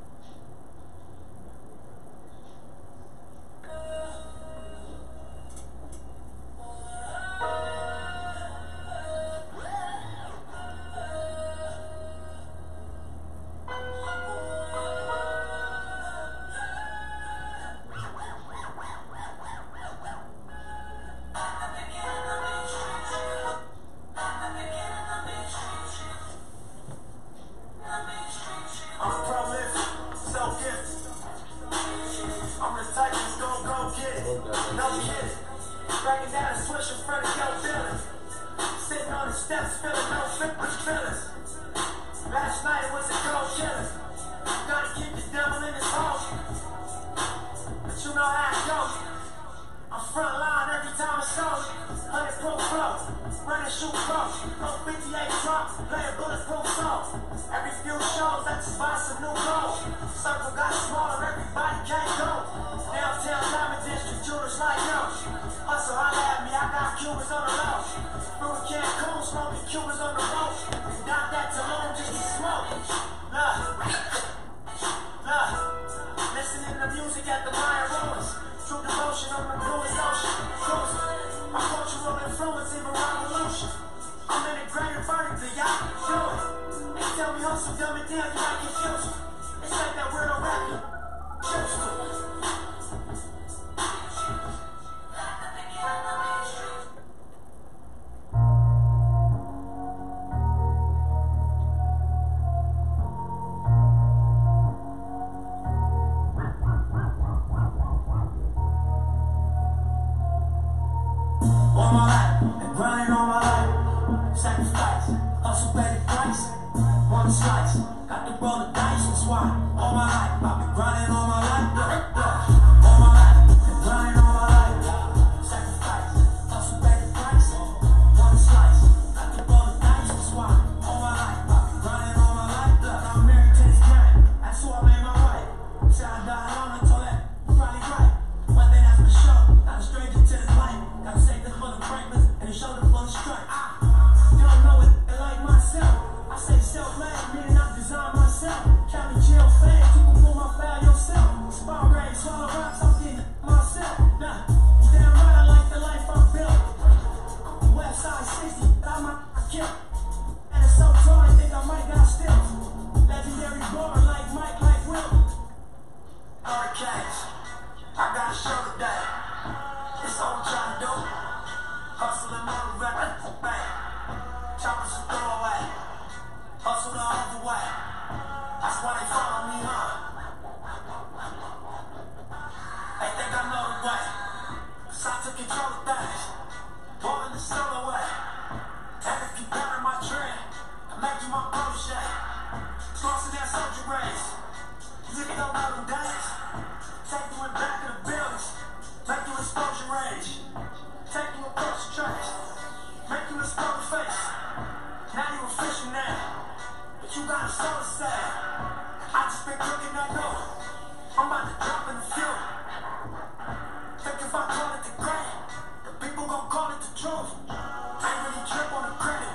Hustle pay the price, one slice. Got to roll the dice, that's why all my life I've been grinding all my life, all my life, been grinding all my life. Sacrifice, hustle pay the price, one slice. Got to roll the dice, that's why all my life I've been grinding all my life. Now I'm married to this game, that's who I made my wife. Said I died alone, I told that you probably right. One thing that's for sure, not a stranger to this life. Gotta save this for the breakfast and the shoulder full of strength. You don't know it like myself. I say self-made, meaning I design myself. County jail fame, you can pull my file yourself. Spot grade, swallow rocks, I'm getting myself. Nah, damn right, I like the life I built. West side 60, I might kill. And it's so tall, I think I might got stills. Legendary bar like Mike, like Will. Hurricanes, I gotta show the day. It's all I'm trying to do. Hustling on the record, bang. Choppers to throw away. Hustle the other way. That's why they follow me, huh? They think I know the way. Cause I took control of things. Born in the solo way. And if you bury my dream, I make you my protege. Crossing that soldier race. You don't know them days. Take you in back of the buildings. Make you expose your rage. Take you across the tracks. Make you explode the face. Now you official now. But you got a soul to say. I just been cooking that dough. I'm about to drop in the fuel. Think if I call it the great, the people gon' call it the truth. I ain't really trip on the credit.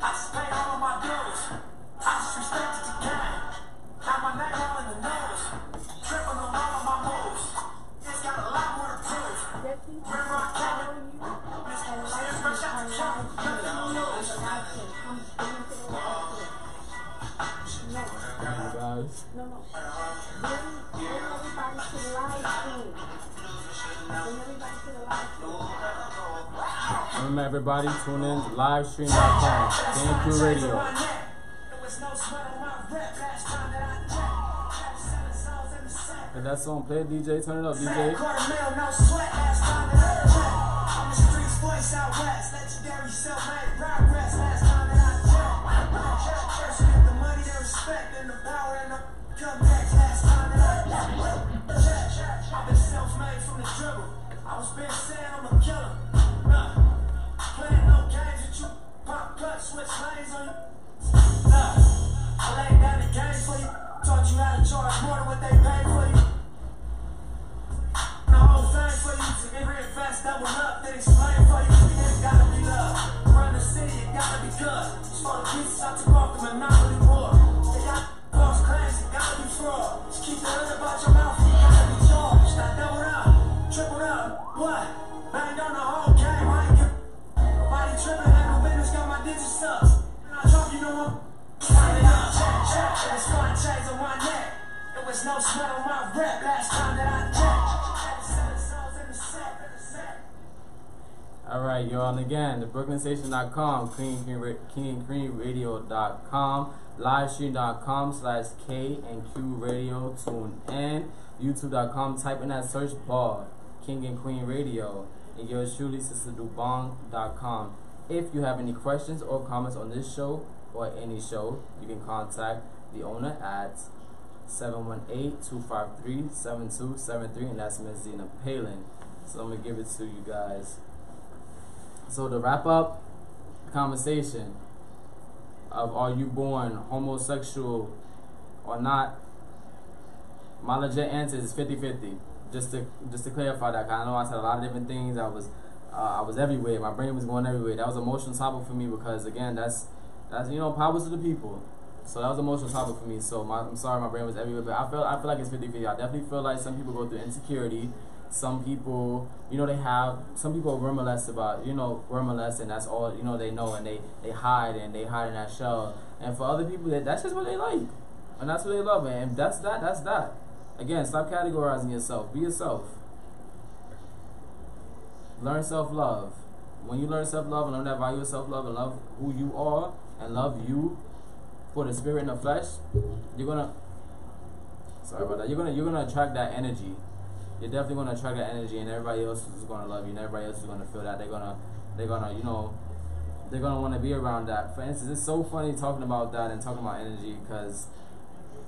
I just paid all of my dues. I just respected the game. Got my name all in the news. Tripping on all of my moves. It's got a lot more to prove. Remember I came in. It's fresh out the trunk. Nothing to lose. Guys. No. Bring everybody to the live stream. Bring everybody to the live stream. Remember everybody, tune in to livestream.com. Thank you, radio. And that song play, DJ, turn it up, DJ. No sweat last time that I checked. I'm the streets voice out west. Legendary self-made progress last time that I checked. First get the money and respect and the power and the comebacks last time that I checked. I've been self-made from the dribble. I was been saying I'm a killer. Playing no games with you. Pop cut, switch lanes on you. I laid down the game for you. Taught you how to charge more than what they pay for you. The whole thing for you. To reinvest, double up, then explain for you. It gotta be love. Run the city, it gotta be good. For the pieces I took off the monopoly war. They got false claims, it gotta be fraud. Just keep the hood about your mouth, you gotta be charged. Now double up, triple up, what? Banged on the whole game, I ain't get nobody tripping, had no business, got my digits up. And I talk, you know I'm signing up. It was fun chains on my neck. It was no sweat on my rep last time that I checked. Alright, y'all, and again, the BrooklynStation.com, KingandQueenRadio.com, livestream.com/KandQ Radio, tune in, YouTube.com, type in that search bar, King and Queen Radio, and yours truly, SisterDubong.com. If you have any questions or comments on this show or any show, you can contact the owner at 718-253-7273, and that's Ms. Zena Palin. So I'm going to give it to you guys. So to wrap up the conversation of are you born homosexual or not, my legit answer is 50-50. Just to clarify that, 'cause I know I said a lot of different things. I was everywhere. My brain was going everywhere. That was an emotional topic for me because again, that's power to the people. So that was an emotional topic for me. So I'm sorry, my brain was everywhere. But I feel like it's 50-50. I definitely feel like some people go through insecurity. Some people, some people were molested were molested, and that's all, they know, and they hide in that shell. And for other people, that's just what they like. And that's what they love, and that's that. Again, stop categorizing yourself. Be yourself. Learn self-love. When you learn self-love and learn that value of self-love and love who you are and love you for the spirit and the flesh, you're gonna attract that energy. You're definitely gonna attract that energy, and everybody else is gonna love you, and everybody else is gonna feel that. They're gonna they're gonna want to be around that. For instance, it's so funny talking about that and talking about energy, because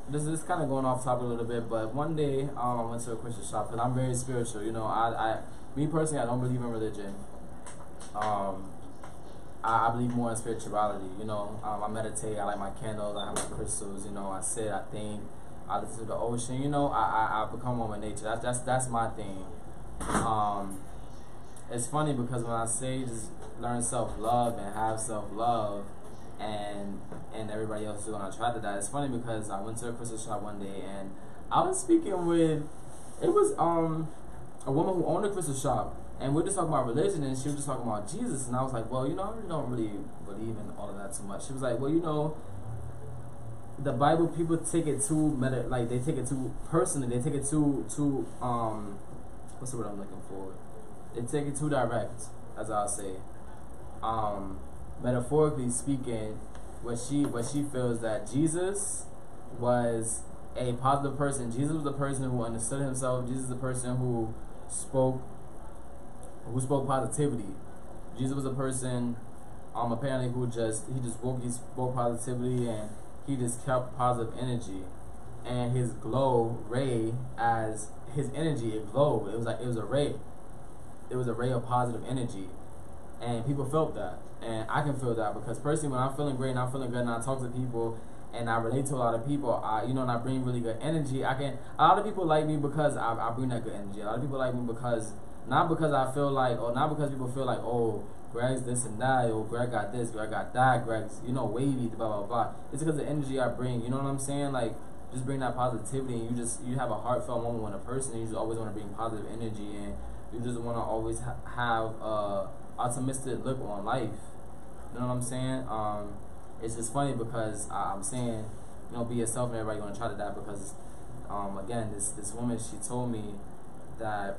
this is kind of going off topic a little bit. But one day, I went to a Christian shop, because I'm very spiritual. You know, me personally, I don't believe in religion. I believe more in spirituality. You know, I meditate. I light my candles. I have my crystals. You know, I sit. I think. I listen to the ocean. You know, I become one with nature. That's my thing. It's funny because when I say just learn self-love and have self-love, and everybody else is gonna try to that. It's funny because I went to a crystal shop one day and I was speaking with, it was a woman who owned a crystal shop, and we were just talking about religion, and she was just talking about Jesus, and I was like, well, you know, I really don't really believe in all of that too much. She was like, well, you know, the Bible, people take it too they take it too personally. They take it too what's the word I'm looking for? They take it too direct, as I'll say. Metaphorically speaking, what she feels that Jesus was a positive person. Jesus was the person who understood himself. Jesus is the person who spoke positivity. Jesus was a person apparently who he spoke positivity, and he just kept positive energy. And his glow ray, as his energy, it glowed. It was a ray. It was a ray of positive energy. And people felt that. And I can feel that, because personally, when I'm feeling great and I'm feeling good and I talk to people and I relate to a lot of people, and I bring really good energy, a lot of people like me because I bring that good energy. A lot of people like me because, not because I feel like, or not because people feel like, oh, Gregg's this and that, or Gregg got this, Gregg got that, Gregg's, wavy, blah, blah, blah. It's because the energy I bring, you know what I'm saying? Like, just bring that positivity, and you have a heartfelt moment with a person, and you just always want to bring positive energy, and you just want to always have optimistic look on life. You know what I'm saying? It's just funny because I'm saying, be yourself, and everybody gonna try to that, because again, this woman, she told me that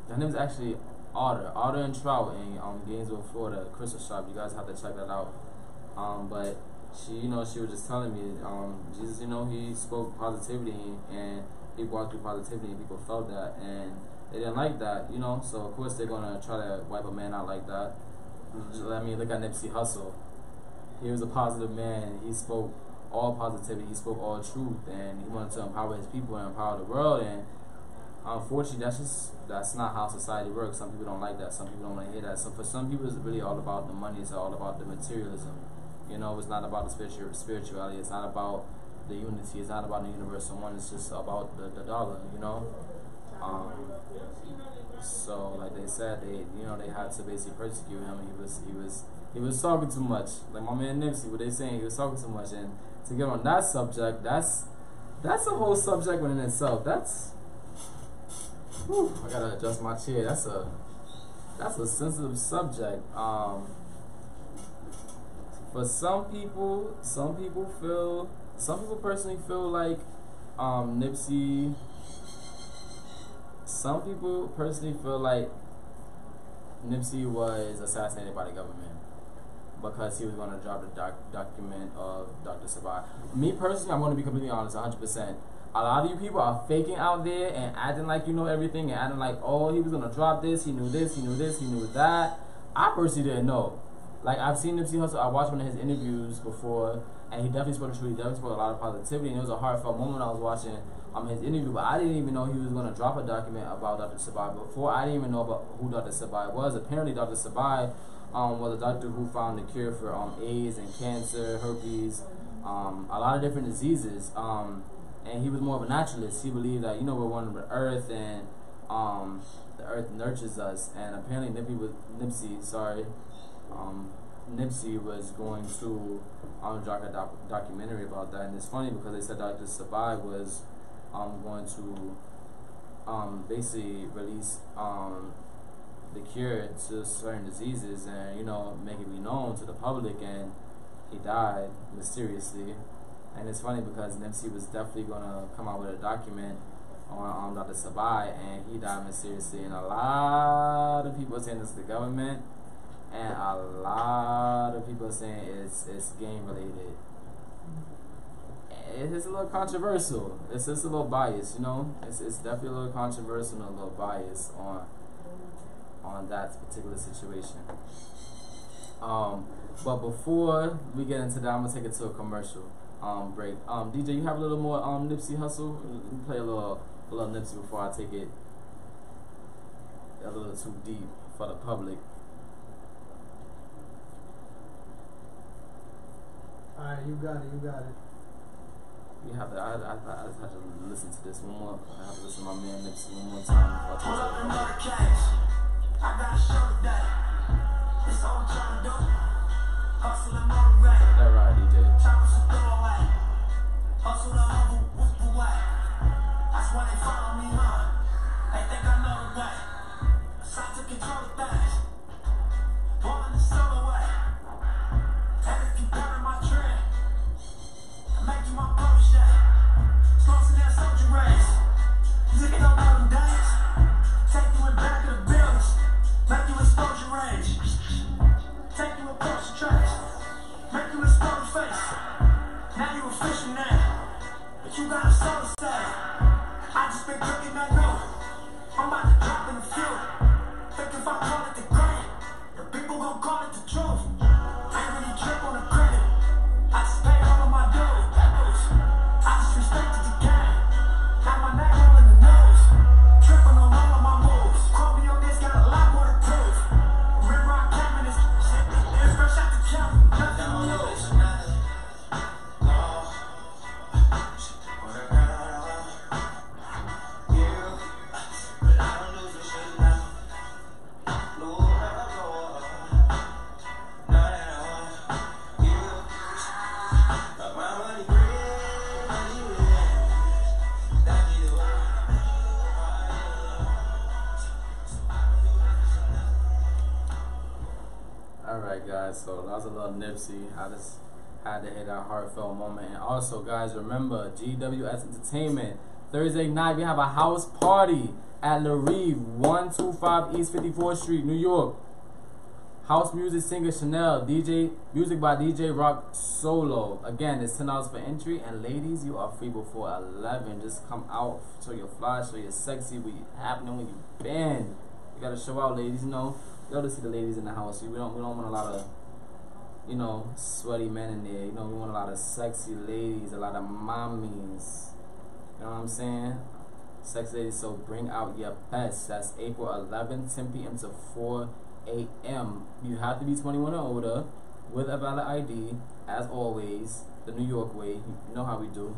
her name is actually Otter and Trout in Gainesville, Florida, crystal shop. You guys have to check that out. But she, she was just telling me, Jesus, he spoke positivity, and he walked through positivity, and people felt that, and they didn't like that, so of course they're gonna try to wipe a man out like that. I mean, look at Nipsey Hussle. He was a positive man. He spoke all positivity. He spoke all truth, and he wanted to empower his people and empower the world. And unfortunately, that's not how society works. Some people don't like that. Some people don't want to hear that. So for some people, it's really all about the money. It's all about the materialism. It's not about the spirituality. It's not about the unity. It's not about the universal one. It's just about the dollar. So like they said, they had to basically persecute him. He was talking too much. Like my man Nipsey, what they saying, he was talking too much. And to get on that subject, that's a whole subject within itself. I gotta adjust my chair. That's a sensitive subject. But some people personally feel like Nipsey. Some people personally feel like Nipsey was assassinated by the government because he was going to drop the document of Dr. Sabai. Me personally, I'm going to be completely honest, 100%. A lot of you people are faking out there and acting like you know everything, and acting like, oh, he was going to drop this, he knew this, he knew this, he knew that. I personally didn't know. Like, I've seen Nipsey Hussle, I watched one of his interviews before, and he definitely spoke the truth, he definitely spoke a lot of positivity, and it was a heartfelt moment I was watching his interview, but I didn't even know he was going to drop a document about Dr. Sabai. Before, I didn't even know about who Dr. Sabai was. Apparently, Dr. Sabai was a doctor who found the cure for AIDS and cancer, herpes, a lot of different diseases, and he was more of a naturalist. He believed that, we're one of the earth, and the earth nurtures us, and apparently Nipsey was going to drop a documentary about that. And it's funny because they said Dr. Sabai was going to basically release the cure to certain diseases, and make it be known to the public, and he died mysteriously. And it's funny because Nipsey was definitely going to come out with a document on Dr. Sabai, and he died mysteriously. And a lot of people are saying it's the government, and a lot of people are saying it's gang related. It's a little controversial. It's just a little biased, It's definitely a little controversial and a little biased on that particular situation. But before we get into that, I'm gonna take it to a commercial break. DJ, you have a little more Nipsey Hussle? Let me play a little Nipsey before I take it a little too deep for the public. Alright, you got it. You have to. I just have to listen to this one more. I have to listen to my man Nipsey one more time. Pull up in mother cash. I got a show today. It's all I'm trying to do. Hustle and motivate. That right, DJ. Choppers a throwaway. Hustle the humble, whoop away. That's why they follow me, huh? They think I know the way. So I took control of things. Born in the solo way. And if you part of my trend, I make you my protege. Crossing that soldier race. Nigga don't know them days. Take you in back of the buildings. Make you expose your range. Take you across the tracks. Make you explode your face. Now you official now. But you got a soul to say. I just been cooking that note. I'm about to drop in the field. Think if I call it the grand, the people gon' call it the truth. I ain't really trip on the credit. I just paid all of my dues. I just respected the game. Got my name all in the news. Tripping on all of my moves. Call me on this, got a lot more to prove. Remember I came in this shit. It's fresh out the county. Nothing to lose. Alright guys, so that was a little Nipsey. I just had to hit that heartfelt moment. And also guys, remember GWS Entertainment, Thursday night we have a house party at La Rive, 125 East 54th Street, New York. House music singer Chanel, music by DJ Rock Solo. Again, it's $10 for entry, and ladies, you are free before 11. Just come out, show your fly, show your sexy, what you happening, where you been. You gotta show out, ladies. You know, you gotta see the ladies in the house. We don't want a lot of, you know, sweaty men in there. You know, we want a lot of sexy ladies, a lot of mommies. You know what I'm saying? Sexy ladies. So bring out your best. That's April 11th, 10 p.m. to 4 a.m. You have to be 21 or older with a valid ID, as always, the New York way. You know how we do.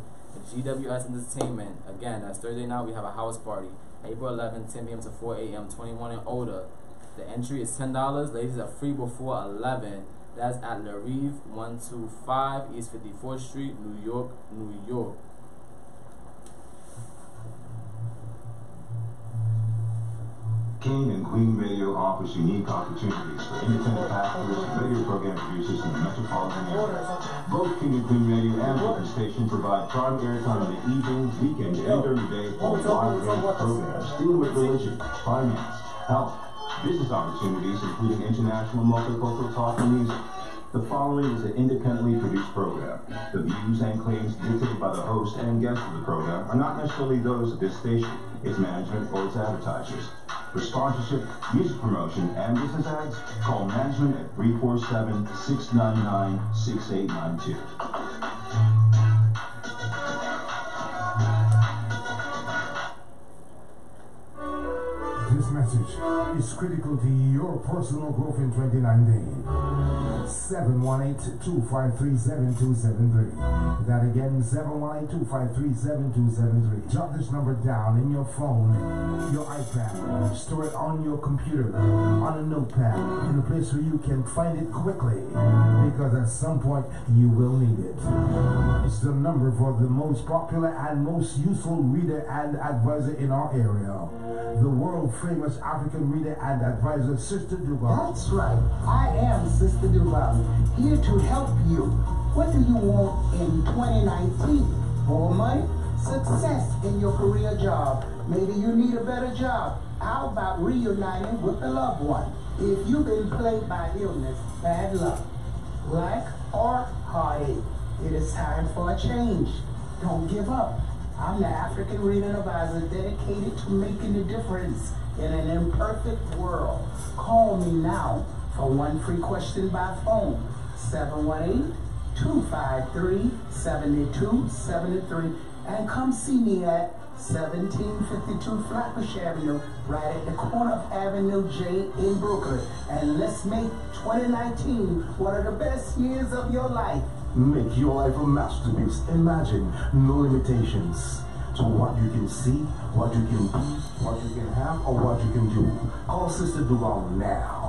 GWS Entertainment. Again, that's Thursday night. We have a house party. April 11th, 10 p.m. to 4 a.m. 21 and older. The entry is $10. Ladies are free before 11. That's at La Rive, 125 East 54th Street, New York, New York. King and Queen Radio offers unique opportunities for independent pastors and radio program producers in the metropolitan area. Both King and Queen Radio and Brooklyn Station provide prime airtime in the evening, weekend, and during the day for a wide range of programs dealing with religion, finance, health, business opportunities, including international multicultural talk and music. The following is an independently produced program. The views and claims dictated by the host and guests of the program are not necessarily those of this station, its management, or its advertisers. For sponsorship, music promotion, and business ads, call management at 347-699-6892. This message is critical to your personal growth in 2019. 718-253-7273. That again, 718-253-7273. Jot this number down in your phone, your iPad. Store it on your computer, on a notepad, in a place where you can find it quickly, because at some point you will need it. It's the number for the most popular and most useful reader and advisor in our area. The world-famous African reader and advisor, Sister Duval. That's right. I am Sister Duval, here to help you. What do you want in 2019? More money? Success in your career job. Maybe you need a better job. How about reuniting with a loved one? If you've been plagued by illness, bad luck, lack, or heartache, it is time for a change. Don't give up. I'm the African Reading Advisor dedicated to making a difference in an imperfect world. Call me now for one free question by phone. 718-253-7273. And come see me at 1752 Flatbush Avenue, right at the corner of Avenue J in Brooklyn. And let's make 2019 one of the best years of your life. Make your life a masterpiece. Imagine no limitations to what you can see, what you can be, what you can have, or what you can do. Call Sister Duval now.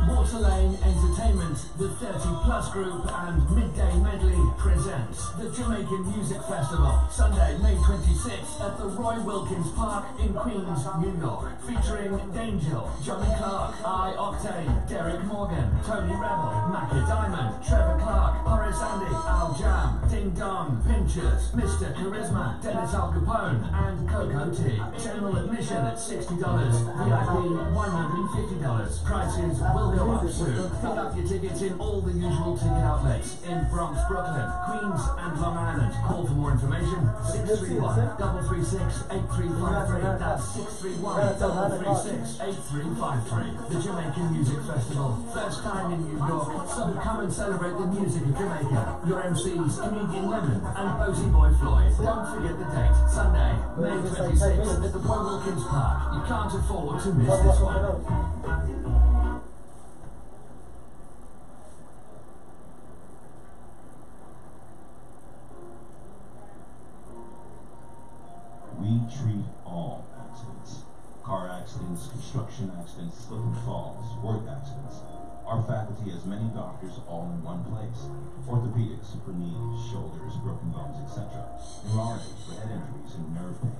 Water Lane Entertainment, the 30+ Group and Midday Medley presents the Jamaican Music Festival, Sunday, May 26th at the Roy Wilkins Park in Queens, New York, featuring Dangel, Johnny Clark, I Octane, Derek Morgan, Tony Rebel, Macca Diamond, Trevor Clark, Horace Andy, Al Jam, Ding Dong, Pinchers, Mr. Charisma, Dennis Al Capone, and Coco T. General admission at $60, VIP $150. Prices will go up soon. Pick up your tickets in all the usual ticket outlets in Bronx, Brooklyn, Queens, and Long Island. Call for more information 631-336-8353. That's 631-336-8353. The Jamaican Music Festival. First time in New York, so come and celebrate the music of Jamaica. Your MCs, Comedian Lemon and Posey Boy Floyd. Don't forget the date, Sunday, May 26th at the Roy Wilkins Park. You can't afford to miss this one. We treat all accidents. Car accidents, construction accidents, slip and falls, work accidents. Our faculty has many doctors all in one place. Orthopedics for knees, shoulders, broken bones, etc. Neurology for head injuries and nerve pain.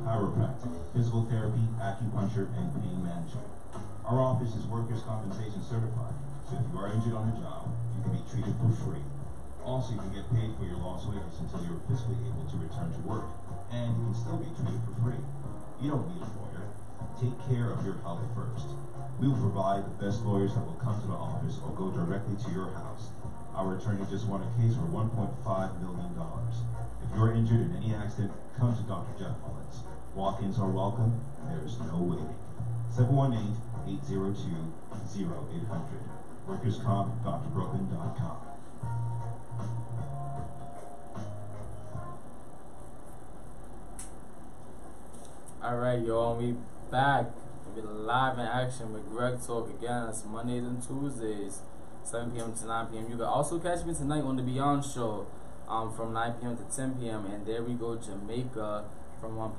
Chiropractic, physical therapy, acupuncture, and pain management. Our office is workers' compensation certified, so if you are injured on the job, you can be treated for free. Also, you can get paid for your lost wages until you're physically able to return to work. And you can still be treated for free. You don't need a lawyer. Take care of your health first. We will provide the best lawyers that will come to the office or go directly to your house. Our attorney just won a case for $1.5 million. If you're injured in any accident, come to Dr. Jeff Mullins. Walk-ins are welcome. There is no waiting. 718-802-0800. WorkersComp.drbrooklyn.com. Alright, y'all, we back. We live in action with Gregg Talk again. It's Mondays and Tuesdays, 7 p.m. to 9 p.m. You can also catch me tonight on the Beyond Show from 9 p.m. to 10 p.m. And there we go, Jamaica, from 1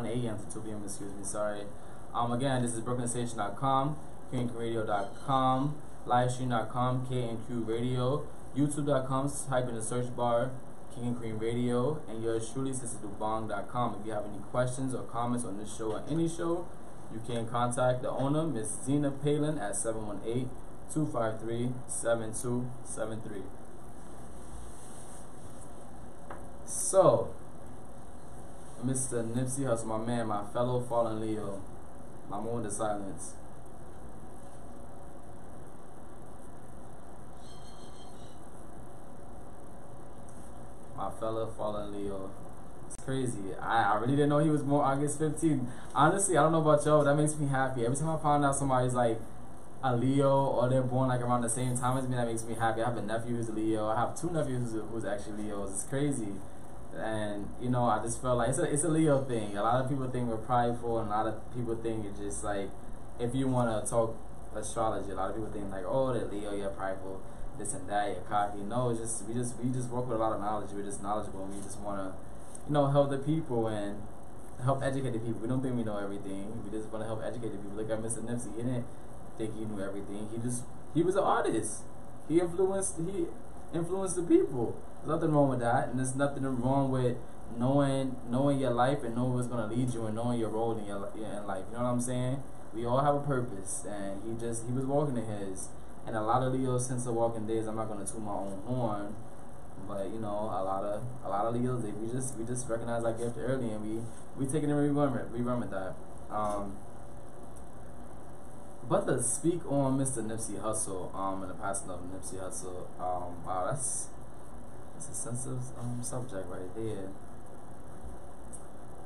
a.m. to 2 p.m. Excuse me, sorry. Again, this is BrooklynStation.com, KNQRadio.com, Livestream.com, KNQ Radio, YouTube.com. Type in the search bar King and Queen Radio, and yours truly, SisterDubong.com. If you have any questions or comments on this show or any show, you can contact the owner, Miss Zena Palin, at 718-253-7273. So, Mr. Nipsey Hussle, my man, my fellow fallen Leo, my moment of silence. My fellow fallen Leo. It's crazy. I really didn't know he was born August 15th. Honestly, I don't know about y'all, but that makes me happy. Every time I find out somebody's like a Leo or they're born like around the same time as me, that makes me happy. I have a nephew who's a Leo. I have two nephews who's actually Leos. It's crazy. And, you know, I just felt like it's a Leo thing. A lot of people think we're prideful, and a lot of people think it's just like, if you want to talk astrology, a lot of people think like, oh, they're Leo, you're prideful, this and that, you're cocky. No, it's just we just work with a lot of knowledge. We're just knowledgeable, and we just want to, you know, help the people and help educate the people. We don't think we know everything. We just want to help educate the people. Look at Mr. Nipsey. He didn't think he knew everything. He was an artist. He influenced the people. There's nothing wrong with that, and there's nothing wrong with knowing your life and knowing what's gonna lead you and knowing your role in your life. You know what I'm saying? We all have a purpose, and he was walking in his. And a lot of Leos, since the walking days, I'm not gonna toot my own horn, but you know, a lot of Leos, we just recognize our gift early, and we take it and we run with that. But to speak on Mr. Nipsey Hussle, and the passing of Nipsey Hussle, wow, that's a sensitive subject right there.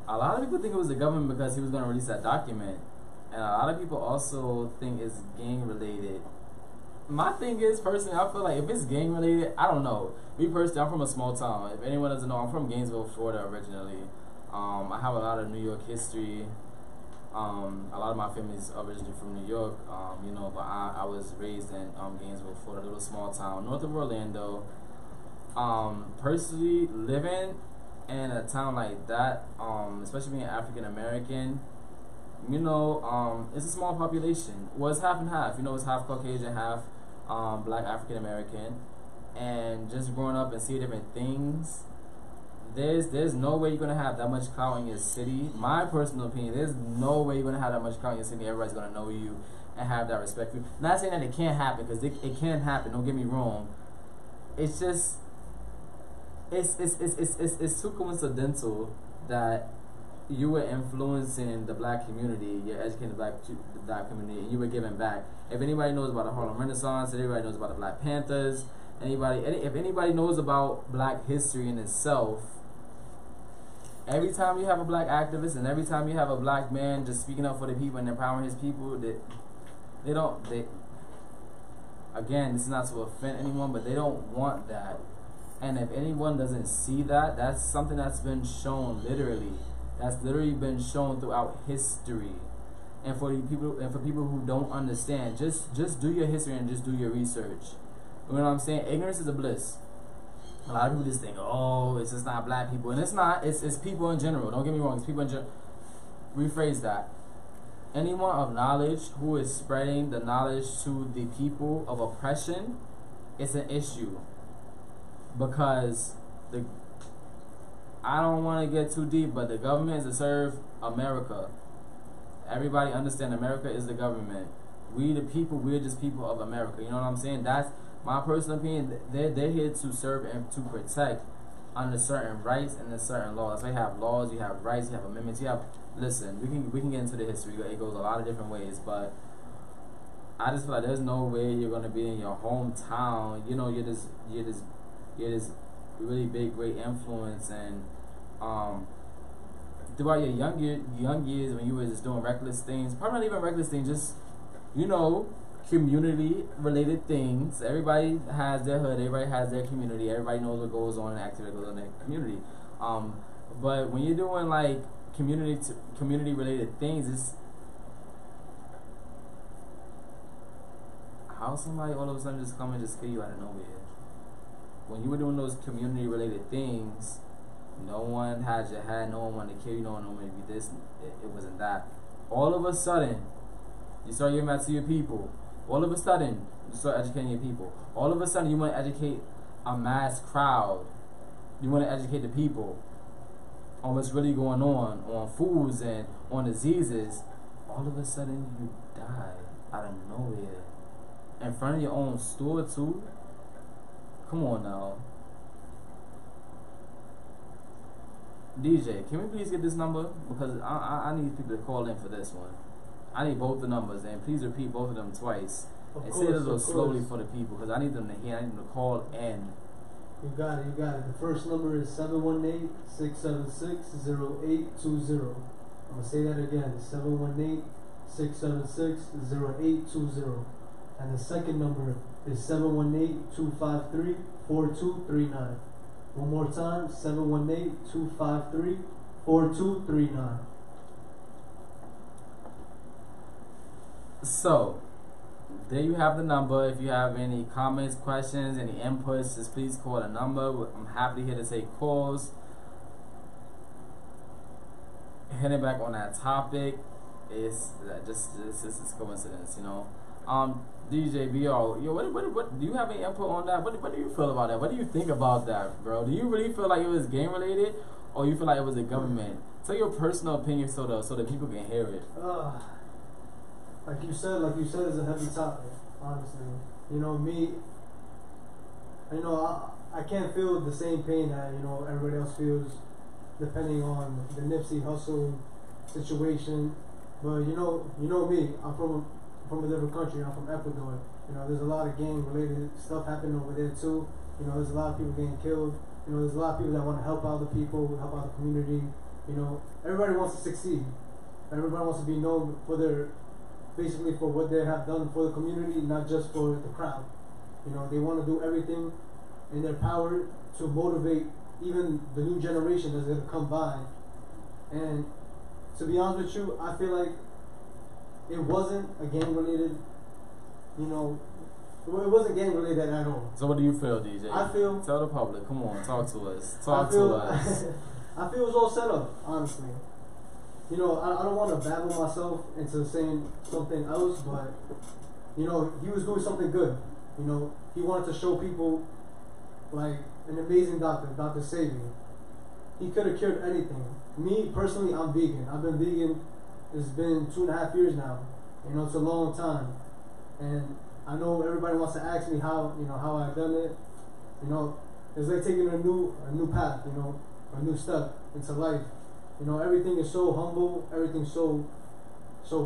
A lot of people think it was the government because he was going to release that document. And a lot of people also think it's gang related. My thing is, personally, I feel like if it's gang related, I don't know. Me personally, I'm from a small town. If anyone doesn't know, I'm from Gainesville, Florida originally. I have a lot of New York history. A lot of my family's originally from New York, you know, but I was raised in Gainesville, Florida, a little small town, north of Orlando. Personally, living in a town like that, especially being African American, you know, it's a small population. Well, it's half and half. You know, it's half Caucasian, half Black African American. And just growing up and seeing different things, there's no way you're gonna have that much clout in your city. My personal opinion, there's no way you're gonna have that much clout in your city. Everybody's gonna know you and have that respect for you. Not saying that it can't happen, because it can happen. Don't get me wrong. It's just it's too coincidental that you were influencing the Black community, you're educating the black community, and you were giving back. If anybody knows about the Harlem Renaissance, if anybody knows about the Black Panthers, if anybody knows about Black history in itself, every time you have a Black activist and every time you have a Black man just speaking up for the people and empowering his people, again, this is not to offend anyone, but they don't want that. And if anyone doesn't see that, that's something that's been shown literally. That's literally been shown throughout history. And for people who don't understand, just do your history and just do your research. You know what I'm saying? Ignorance is a bliss. A lot of people just think, oh, it's just not Black people. And it's not. It's people in general. Don't get me wrong. It's people in general. Rephrase that. Anyone of knowledge who is spreading the knowledge to the people of oppression, it's an issue. Because I don't want to get too deep, but the government is to serve America. Everybody understand America is the government. We the people, we're just people of America. You know what I'm saying? That's my personal opinion. They're here to serve and to protect under certain rights and certain laws. So you have laws, you have rights, you have amendments, you have. Listen, we can get into the history. It goes a lot of different ways, but I just feel like there's no way you're gonna be in your hometown. You know, you're this really big, great influence, and throughout your young years when you were just doing reckless things, probably not even reckless things, just, you know, community related things. Everybody has their hood, everybody has their community, everybody knows what goes on and activity that goes on in their community. But when you're doing like community related things, it's how somebody all of a sudden just come and just kill you out of nowhere. When you were doing those community related things, no one had your hat, no one wanted to kill you, no one wanted to be this, it wasn't that. All of a sudden, you start giving back to your people. All of a sudden, you start educating your people. All of a sudden, you want to educate a mass crowd. You want to educate the people on what's really going on foods and on diseases. All of a sudden, you die out of nowhere. In front of your own store, too. Come on now. DJ, can we please get this number? Because I need people to call in for this one. I need both the numbers, and please repeat both of them twice. And say it a little slowly for the people, because I need them to hear, I need them to call in. You got it. The first number is 718-676-0820. I'm going to say that again. 718-676-0820. And the second number is 718-253-4239. One more time, 718-253-4239. So, there you have the number. If you have any comments, questions, any inputs, just please call the number. I'm happily here to take calls. Hitting back on that topic, it's just coincidence, you know. DJ BR, yo, what do you have any input on that? What do you feel about that? What do you think about that, bro? Do you really feel like it was game related, or you feel like it was the government? Tell your personal opinion so that people can hear it. Like you said, it's a heavy topic. Honestly, you know me. You know, I can't feel the same pain that everybody else feels, depending on the Nipsey Hussle situation. But you know me. I'm from a different country. I'm from Ecuador. You know, there's a lot of gang-related stuff happening over there too. You know, there's a lot of people getting killed. You know, there's a lot of people that want to help out the people, help out the community. You know, everybody wants to succeed. Everybody wants to be known for their, basically for what they have done for the community, not just for the crowd. You know, they want to do everything in their power to motivate even the new generation that's going to come by. And to be honest with you, I feel like it wasn't a gang related, you know, it wasn't gang related at all. So what do you feel, DJ? I feel, tell the public, come on, talk to us. Talk to us. I feel it was all set up, honestly. You know, I don't want to babble myself into saying something else, but, you know, he was doing something good. You know, he wanted to show people, like, an amazing doctor, Dr. Sabi. He could have cured anything. Me, personally, I'm vegan. I've been vegan, it's been 2.5 years now. You know, it's a long time. And I know everybody wants to ask me how, you know, how I've done it. You know, it's like taking a new path, you know, a new step into life. You know, everything is so humble, everything's so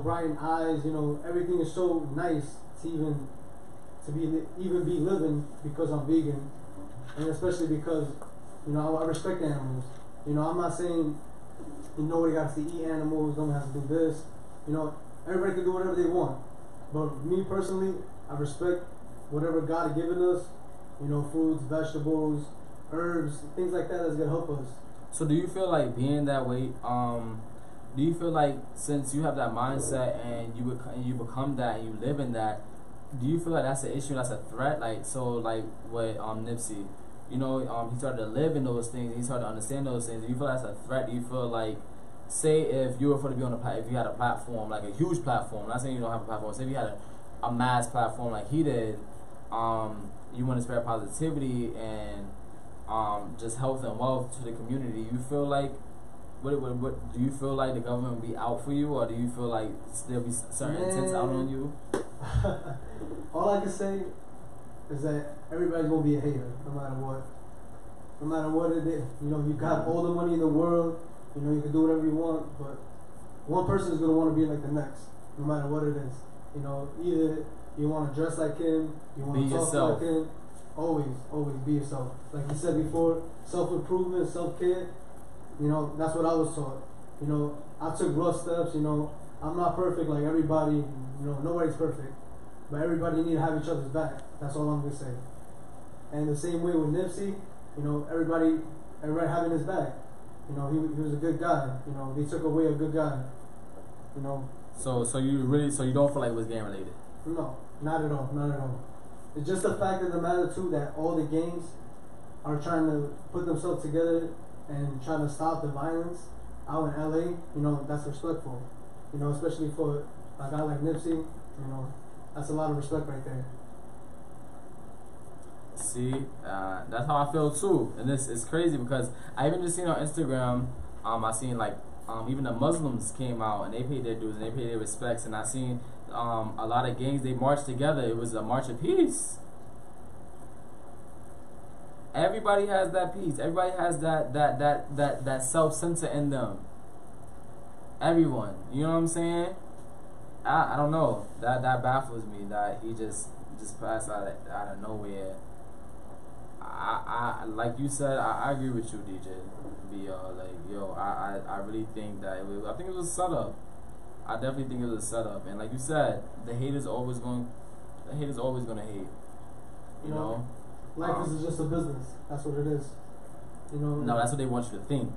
bright in eyes, you know, everything is so nice to even be living because I'm vegan. And especially because, you know, I respect animals. You know, I'm not saying, you know, nobody got to eat animals, don't have to do this. You know, everybody can do whatever they want. But me personally, I respect whatever God has given us, you know, fruits, vegetables, herbs, things like that that's going to help us. So do you feel like being that way, do you feel like since you have that mindset and you become that and you live in that, do you feel like that's an issue, that's a threat? Like, so like with Nipsey, you know, he started to live in those things, he started to understand those things. Do you feel that's a threat? Do you feel like, say if you were to be on if you had a platform, like a huge platform, I'm not saying you don't have a platform, say if you had a mass platform like he did, you want to spread positivity and just health and wealth to the community, you feel like, what do you feel like the government will be out for you, or do you feel like there'll be certain intents out on you? All I can say is that everybody's gonna be a hater, no matter what. No matter what it is, you know, you got all the money in the world, you know, you can do whatever you want, but one person is gonna want to be like the next, no matter what it is. You know, either you want to dress like him, you want to talk like him. Always be yourself. Like you said before, self-improvement, self-care, you know, that's what I was taught. You know, I took rough steps, you know, I'm not perfect like everybody, you know, nobody's perfect. But everybody need to have each other's back. That's all I'm going to say. And the same way with Nipsey, you know, everybody having his back. You know, he was a good guy. You know, they took away a good guy. You know. So you don't feel like it was gang related? No, not at all, not at all. It's just the fact of the matter too that all the gangs are trying to put themselves together and trying to stop the violence out in LA. You know, that's respectful. You know, especially for a guy like Nipsey. You know, that's a lot of respect right there. See, that's how I feel too, and this is crazy because I even just seen on Instagram. I seen like even the Muslims came out and they paid their dues and they paid their respects, and I seen a lot of gangs, they marched together. It was a march of peace. Everybody has that peace. Everybody has that self-censor in them. Everyone, you know what I'm saying? I don't know. That baffles me that he just passed out of nowhere. I like you said, I agree with you, DJ. I really think that I think it was a setup. I definitely think it was a setup, and like you said, the haters always gonna hate. You know, life is just a business. That's what it is. You know. No, that's what they want you to think.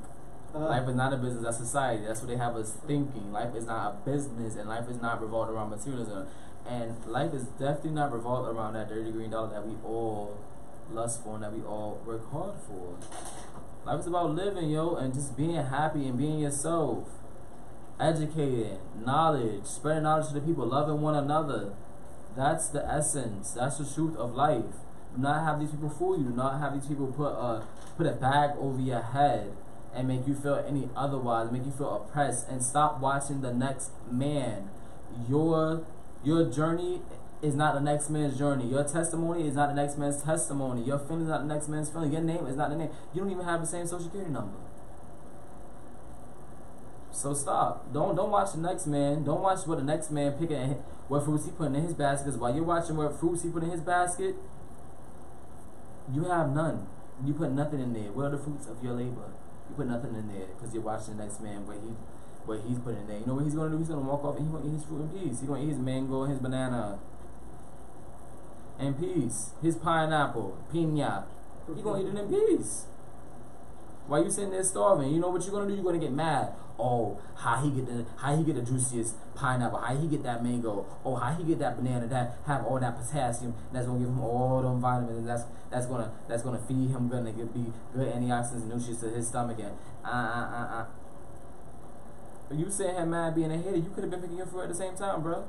Life is not a business, that's society. That's what they have us thinking. Life is not a business, and life is not revolved around materialism. And life is definitely not revolved around that dirty green dollar that we all lust for and that we all work hard for. Life is about living, yo, and just being happy and being yourself. Educating, knowledge, spreading knowledge to the people, loving one another. That's the essence. That's the truth of life. Do not have these people fool you. Do not have these people put a bag over your head and make you feel any otherwise, make you feel oppressed, and stop watching the next man. Your journey is not the next man's journey. Your testimony is not the next man's testimony. Your feeling is not the next man's feeling. Your name is not the name. You don't even have the same social security number. So stop. Don't watch the next man. Don't watch what the next man picking, what fruits he putting in his basket. Because while you're watching what fruits he put in his basket, you have none. You put nothing in there. What are the fruits of your labor? You put nothing in there because you're watching the next man what he's putting in there. You know what he's gonna do? He's gonna walk off and he's gonna eat his fruit in peace. He's gonna eat his mango and his banana in peace. His pineapple, piña. He's gonna eat it in peace. While you sitting there starving, you know what you're gonna do? You're gonna get mad. Oh, how he get the juiciest pineapple? How he get that mango? Oh, how he get that banana that have all that potassium? That's gonna give him all them vitamins, and that's gonna feed him, gonna be good antioxidants and nutrients to his stomach. And you sitting here mad being a hater. You could have been picking your fruit at the same time, bro.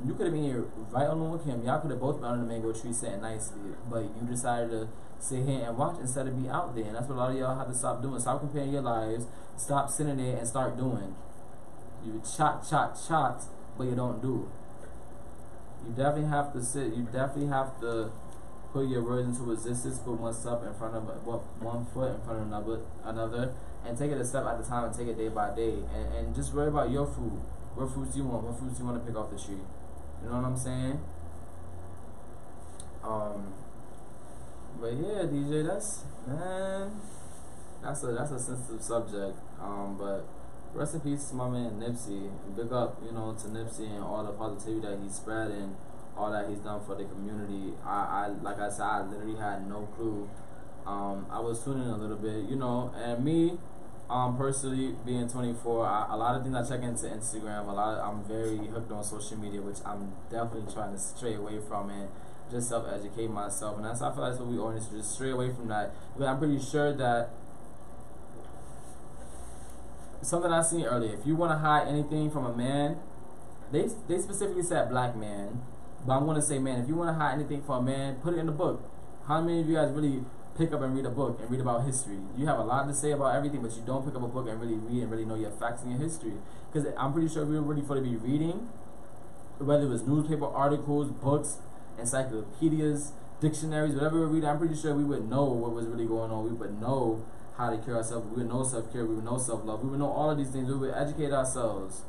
You could have been here right along with him. Y'all could have both been under the mango tree sitting nicely, but you decided to sit here and watch instead of be out there. And that's what a lot of y'all have to stop doing. Stop comparing your lives. Stop sitting there and start doing. You chat, but you don't do. You definitely have to sit. You definitely have to put your words into existence. Put one foot in front of another, and take it a step at a time and take it day by day. And just worry about your food. What fruits you want? What fruits you want to pick off the tree? You know what I'm saying? But yeah, DJ, that's a sensitive subject. But rest in peace to my man Nipsey. And big up, to Nipsey and all the positivity that he's spreading, all that he's done for the community. Like I said, I literally had no clue. I was tuning in a little bit, and me, personally being 24, a lot of things I check into Instagram. I'm very hooked on social media, which I'm definitely trying to stray away from and just self-educate myself. And I feel like that's what we all need to just stray away from that. But I'm pretty sure that something I seen earlier, if you want to hide anything from a man, they specifically said black man, but I'm going to say man. If you want to hide anything from a man, put it in the book. How many of you guys really pick up and read a book and read about history? You have a lot to say about everything, but you don't pick up a book and really read and really know your facts and your history. Because I'm pretty sure we were ready for to be reading, whether it was newspaper articles, books, encyclopedias, dictionaries, whatever we read, I'm pretty sure we would know what was really going on. We would know how to cure ourselves. We would know self-care. We would know self-love. We would know all of these things. We would educate ourselves.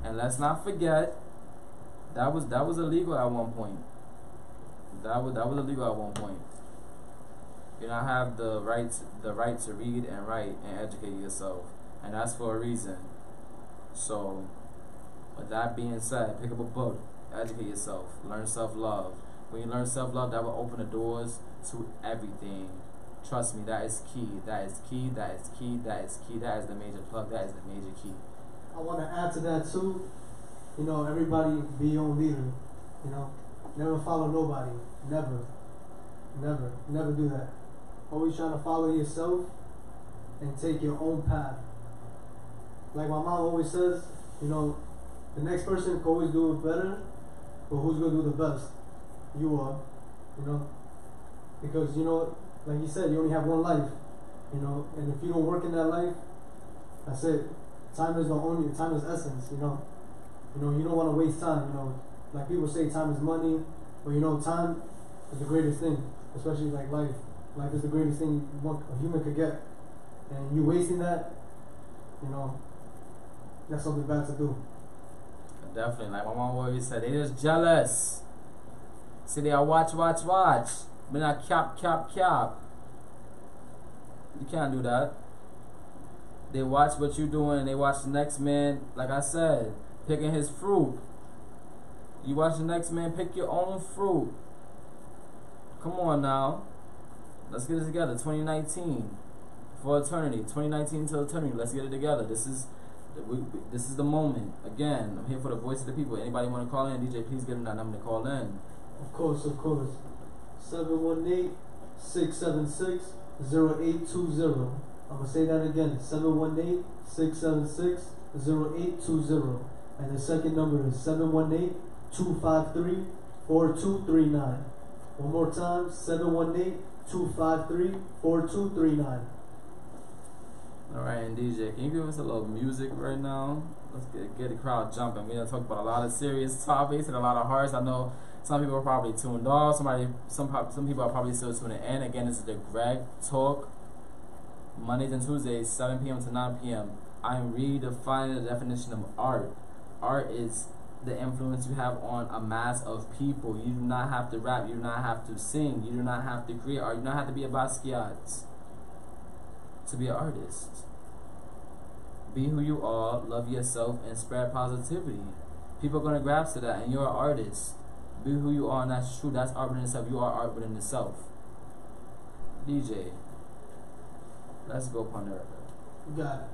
And let's not forget, that was illegal at one point. That was illegal at one point. You don't have the right to read and write and educate yourself, and that's for a reason. So, with that being said, pick up a book, educate yourself, learn self-love. When you learn self-love, that will open the doors to everything. Trust me, that is key. That is key. That is key. That is key. That is the major plug. That is the major key. I want to add to that too. Everybody be your own leader. Never follow nobody. Never do that. Always trying to follow yourself and take your own path. Like my mom always says, the next person can always do it better, but who's gonna do the best? You are, because like you said, you only have one life, and if you don't work in that life, that's it. Time is essence, you don't want to waste time, like people say time is money, but time is the greatest thing, especially like life. Life is the greatest thing a human could get, and you wasting that, that's something bad to do. Definitely, like my mom always said, they just jealous. See, they are watch, but not cap. You can't do that. They watch what you're doing, and they watch the next man, like I said, picking his fruit. You watch the next man pick your own fruit. Come on now. Let's get it together. 2019 for eternity. 2019 till eternity. Let's get it together. This is the moment. Again, I'm here for the voice of the people. Anybody want to call in? DJ, please give them that number to call in. Of course. 718-676-0820. I'm going to say that again. 718-676-0820. And the second number is 718-253-4239. One more time, 718-253-4239. Alright, and DJ, can you give us a little music right now? Let's get the crowd jumping. We're going to talk about a lot of serious topics and a lot of hearts. I know some people are probably tuned off. Some people are probably still tuning in. Again, this is the Gregg Talk. Mondays and Tuesdays, 7 p.m. to 9 p.m. I'm redefining the definition of art. Art is the influence you have on a mass of people. You do not have to rap. You do not have to sing. You do not have to create art. You do not have to be a Basquiat to be an artist. Be who you are, love yourself, and spread positivity. People are going to grasp to that, and you're an artist. Be who you are, and that's true. That's art within itself. You are art within itself. DJ, let's go upon the record. You got it.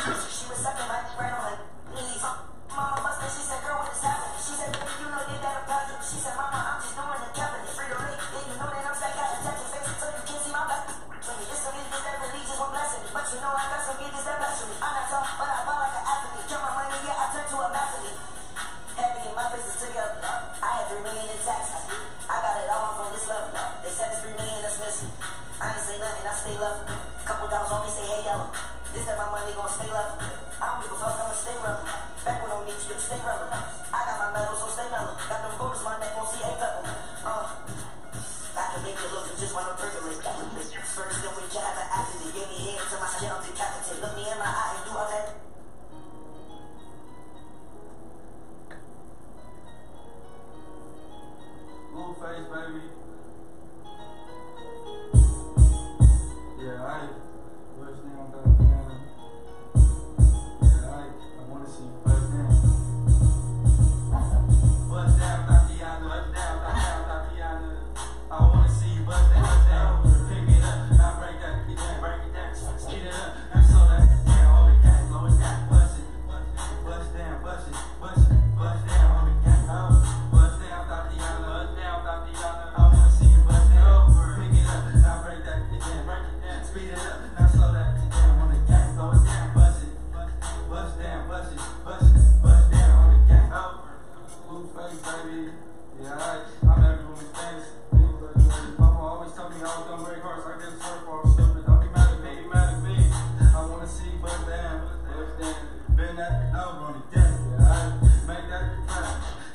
She was sucking like right on her knees. Mama busted, she said, girl, what is happening?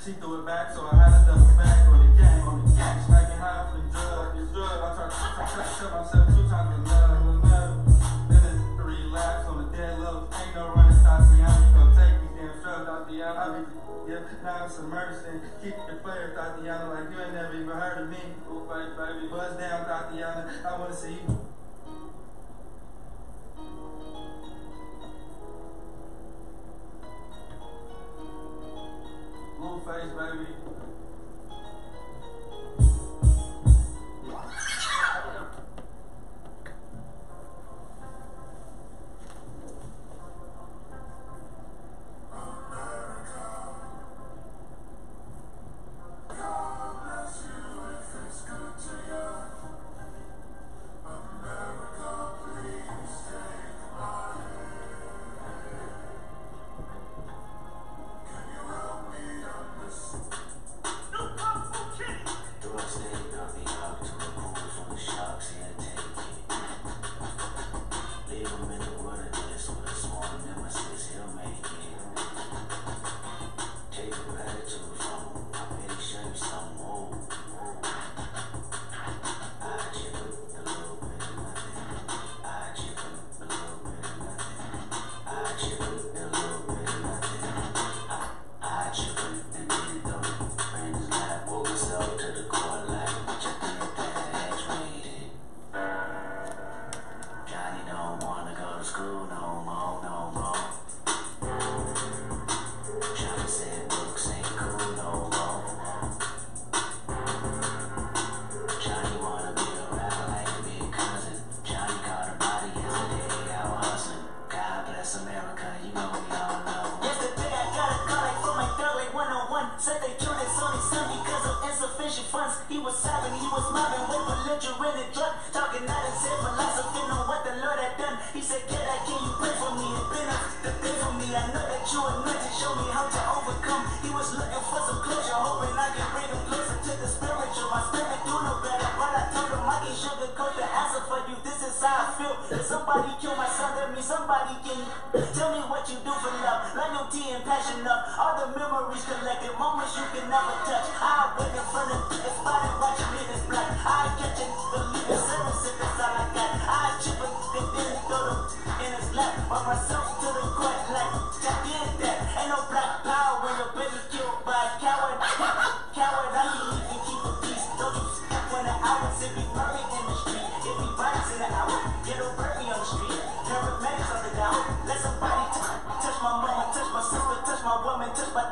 She threw it back, so I had to double back on the gang, Smacking high off the drug, I tried to tell myself 2 times in love. Then it's 3 laps on the dead low. Ain't no running, Tatiana. You gon' take these damn drugs, Tatiana. I be, now I'm submerged in. Keep your player, Tatiana, like you ain't never even heard of me. Oh, baby, buzz down, Tatiana. I wanna see you. Blue face, baby. Said they killed his only son because of insufficient funds. He was sobbing, he was mobbing with belligerent and drunk, talking out his head, philosophy on what the Lord had done. He said, can you pray for me? It's been the day for me. I know that you are meant to show me how to overcome. He was looking for some closure, hoping I can bring him closer to the spiritual. My spirit do no better, but I told him I can sugarcoat the answer for you. This is how I feel. If somebody kill my son, that means somebody can tell me what you do for love. Loyalty and passion up, all the memories collected, moments you can never touch. I wait in front of the spot and watch me in this black. I catch it, believe it, 7 seconds, all I got. I chip it, and then throw them in his lap. Walk myself to the court like, Jack did that. Ain't no black power when your baby killed by a coward. Coward, I can keep the peace. Don't you step when the hours, if he buried in the street. If he bites in the hour, get a bury on the street. Paramedics on the down. Let somebody touch my mama, touch my sister, touch my woman, touch my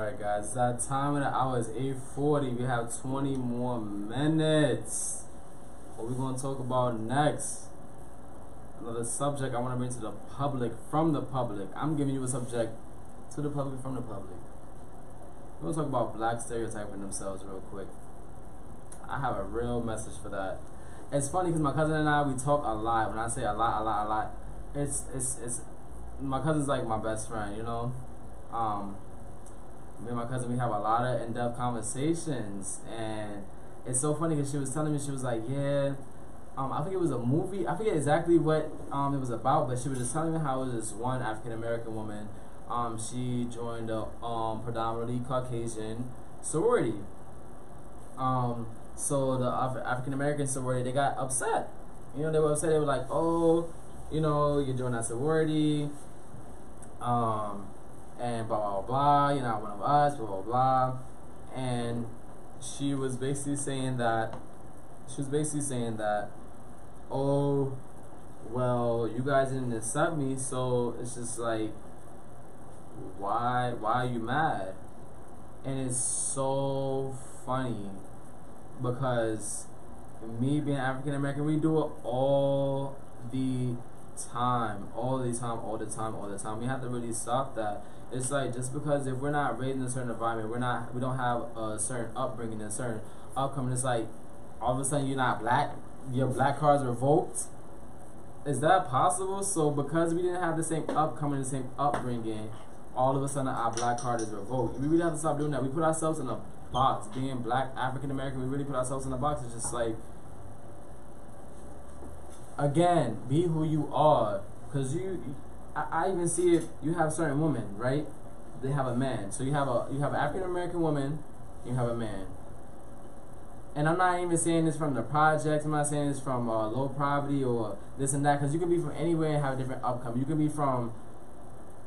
Alright guys, that time of the hour is 8:40. We have 20 more minutes. What we're going to talk about next, another subject I want to bring to the public, from the public. I'm giving you a subject to the public, from the public. We're going to talk about black stereotyping themselves real quick. I have a real message for that. It's funny because my cousin and I, we talk a lot. When I say a lot, it's my cousin's like my best friend, you know. me and my cousin, we have a lot of in-depth conversations, and it's so funny because she was telling me, she was like, yeah, I think it was a movie, I forget exactly what it was about, but she was just telling me how it was this one African American woman, she joined a predominantly Caucasian sorority. So the African American sorority, they got upset. You know, they were upset. They were like, oh, you know, you're doing that sorority, and blah, blah, blah, you're not one of us, blah, blah, blah. And she was basically saying that, oh, well, you guys didn't accept me, so it's just like, why are you mad? And it's so funny because me being African American, we do it all the time. We have to really stop that. It's like, just because if we're not raised in a certain environment, we don't have a certain upbringing, a certain outcome, it's like all of a sudden you're not black, your black card's revoked. Is that possible? So because we didn't have the same the same upbringing, all of a sudden our black card is revoked. We really have to stop doing that. We put ourselves in a box. Being black, African American, we really put ourselves in a box. It's just like, again, be who you are. Because I even see it, you have certain women, right? They have a man. So you have an African American woman, you have a man. And I'm not even saying this from the projects, I'm not saying this from low poverty or this and that, because you can be from anywhere and have a different outcome. You can be from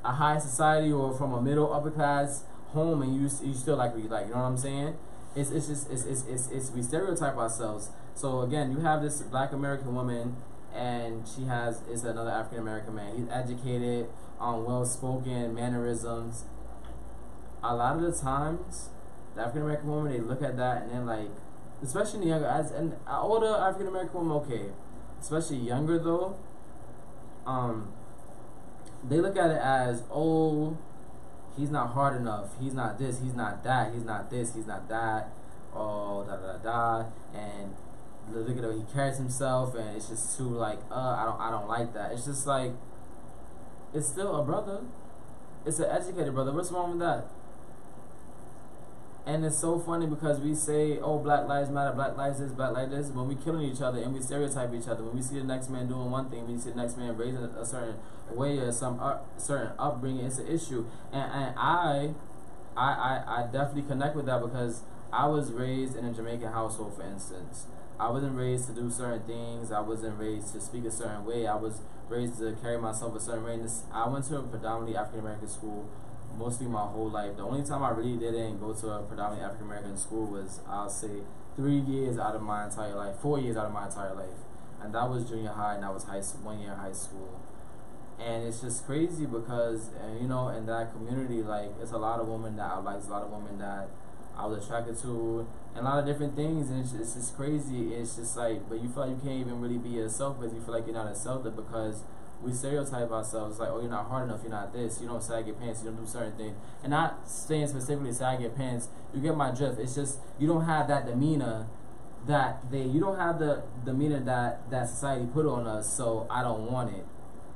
a high society or from a middle upper class home, and you still like what you like. You know what I'm saying? It's we stereotype ourselves. So again, you have this black American woman, and it's another African American man. He's educated, well spoken, mannerisms. A lot of the times, the African American woman, they look at that and they're like, especially the younger, as an older African American woman, okay, especially younger though, they look at it as, oh, he's not hard enough, he's not this, he's not that, he's not this, he's not that, oh, da da da, and look at the way he carries himself, and it's just too like, I don't like that. It's just like, it's still a brother, it's an educated brother. What's wrong with that? And it's so funny because we say, oh, Black Lives Matter, Black Lives this, Black Lives this, when we killing each other and we stereotype each other. When we see the next man doing one thing, we see the next man raising a certain way or some certain upbringing, it's an issue. And I definitely connect with that because I was raised in a Jamaican household, for instance. I wasn't raised to do certain things. I wasn't raised to speak a certain way. I was raised to carry myself a certain way. I went to a predominantly African American school mostly my whole life. The only time I really didn't go to a predominantly African American school was, I'll say, 3 years out of my entire life, 4 years out of my entire life, and that was junior high, and that was 1 year in high school. And it's just crazy because, you know, in that community, like, it's a lot of women that I like, it's a lot of women that I was attracted to, and a lot of different things, and it's just crazy. It's just like, but you feel like you can't even really be yourself because you feel like you're not accepted because we stereotype ourselves like, oh, you're not hard enough, you're not this, you don't sag your pants, you don't do certain things. And not saying specifically sag your pants, you get my drift. It's just, you don't have that demeanor you don't have the demeanor that society put on us, so I don't want it.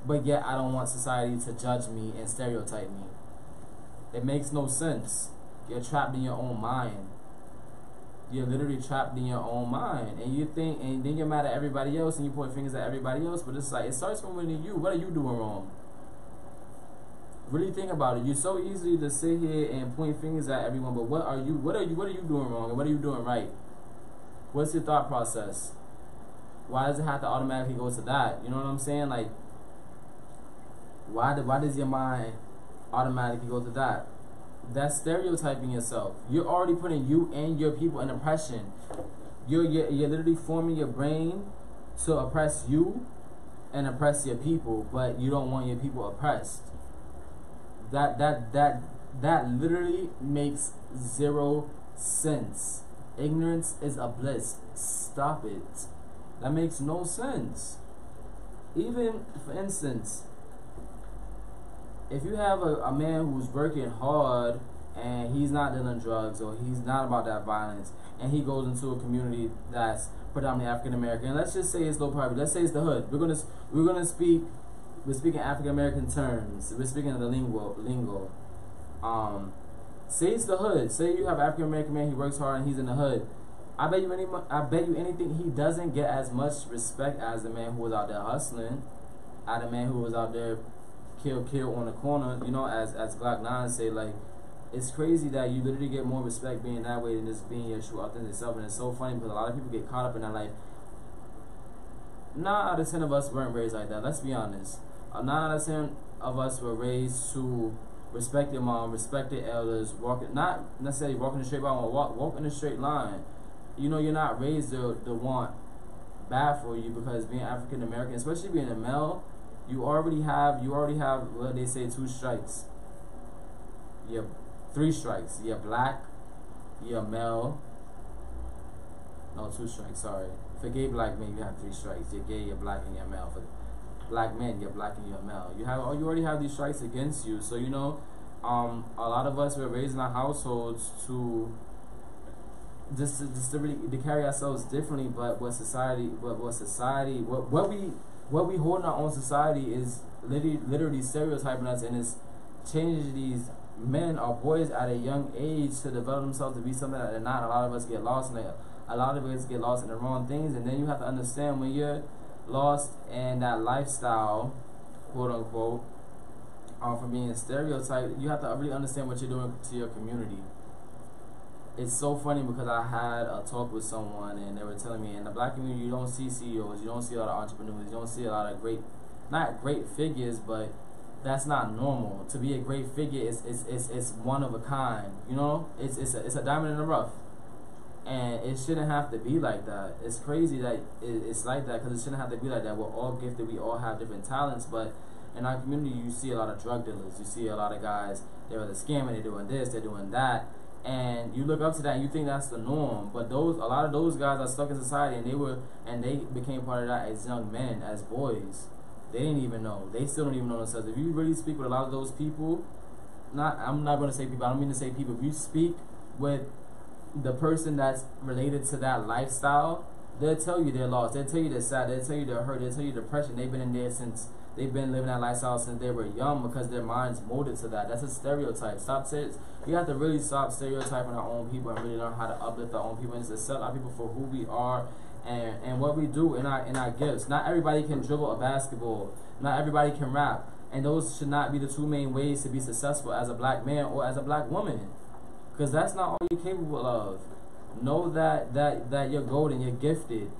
But yet I don't want society to judge me and stereotype me. It makes no sense. You're trapped in your own mind. You're literally trapped in your own mind, and you think, and then you're mad at everybody else, and you point fingers at everybody else. But it's like, it starts from within you. What are you doing wrong? Really think about it. You're so easy to sit here and point fingers at everyone, but what are you doing wrong, and what are you doing right? What's your thought process? Why does it have to automatically go to that? You know what I'm saying? Like, why does your mind automatically go to that? That's stereotyping yourself. You're already putting you and your people in oppression. You're literally forming your brain to oppress you and oppress your people, but you don't want your people oppressed. That literally makes zero sense. Ignorance is a bliss. Stop it. That makes no sense. Even, for instance, if you have a man who's working hard and he's not dealing drugs or he's not about that violence, and he goes into a community that's predominantly African American, let's just say it's low poverty, let's say it's the hood. We're speaking African American terms. We're speaking of the lingo. Say it's the hood. Say you have African American man, he works hard and he's in the hood. I bet you anything he doesn't get as much respect as the man who was out there hustling, as the man who was out there kill on the corner. You know, as Glock 9 say, like, it's crazy that you literally get more respect being that way than just being your true authentic self. And it's so funny because a lot of people get caught up in that. Like, 9 out of 10 of us weren't raised like that. Let's be honest. 9 out of 10 of us were raised to respect your mom, respect your elders, not necessarily walking the straight line, but walk in a straight line. You know, you're not raised to want bad for you, because being African American, especially being a male, you already have what they say, 2 strikes. You have 3 strikes. You're black, you're male. No, 2 strikes, sorry. For gay black men, you have 3 strikes. You're gay, you're black, and you're male. For black men, you're black and you're male. You already have these strikes against you. So, you know, a lot of us were raised in our households to just to really to carry ourselves differently. But what we hold in our own society is literally stereotyping us, and it's changing these men or boys at a young age to develop themselves to be something that they're not. A lot of us get lost in it. A lot of us get lost in the wrong things, and then you have to understand when you're lost in that lifestyle, quote unquote, from being stereotyped, you have to really understand what you're doing to your community. It's so funny because I had a talk with someone and they were telling me in the black community you don't see CEOs, you don't see a lot of entrepreneurs, you don't see a lot of not great figures, but that's not normal. To be a great figure it's one of a kind, you know? It's a diamond in the rough. And it shouldn't have to be like that. It's crazy that it's like that, because it shouldn't have to be like that. We're all gifted, we all have different talents, but in our community you see a lot of drug dealers, you see a lot of guys, they're scamming, they're doing this, they're doing that, and you look up to that and you think that's the norm. But a lot of those guys are stuck in society, and they became part of that as young men, as boys. They didn't even know. They still don't even know themselves. If you really speak with a lot of those people, I'm not going to say people, I don't mean to say people, if you speak with the person that's related to that lifestyle, they'll tell you they're lost, they'll tell you they're sad, they'll tell you they're hurt, they'll tell you depression. They've been in there since, they've been living that lifestyle since they were young, because their mind's molded to that. That's a stereotype. We have to really stop stereotyping our own people and really learn how to uplift our own people and just accept our people for who we are and what we do in our gifts. Not everybody can dribble a basketball, not everybody can rap, and those should not be the 2 main ways to be successful as a black man or as a black woman. Because that's not all you're capable of. Know that you're golden, you're gifted.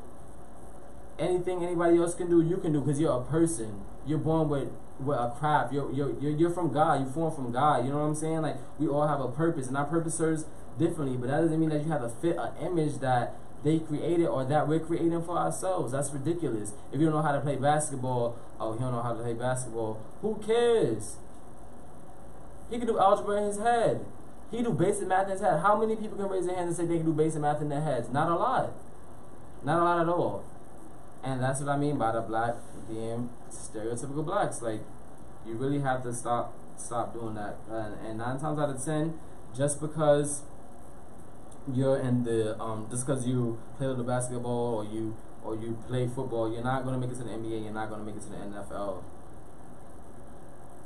Anything anybody else can do, you can do, because you're a person. You're born with a craft. You're from God. You formed from God. You know what I'm saying? Like, we all have a purpose, and our purpose serves differently. But that doesn't mean that you have to fit an image that they created or that we're creating for ourselves. That's ridiculous. If you don't know how to play basketball, oh, you don't know how to play basketball. Who cares? He can do algebra in his head. He can do basic math in his head. How many people can raise their hands and say they can do basic math in their heads? Not a lot. Not a lot at all. And that's what I mean by the black being stereotypical blacks. Like, you really have to stop doing that. And 9 times out of 10, just because you're in the just because you play a little basketball or you play football, you're not going to make it to the NBA. You're not going to make it to the NFL.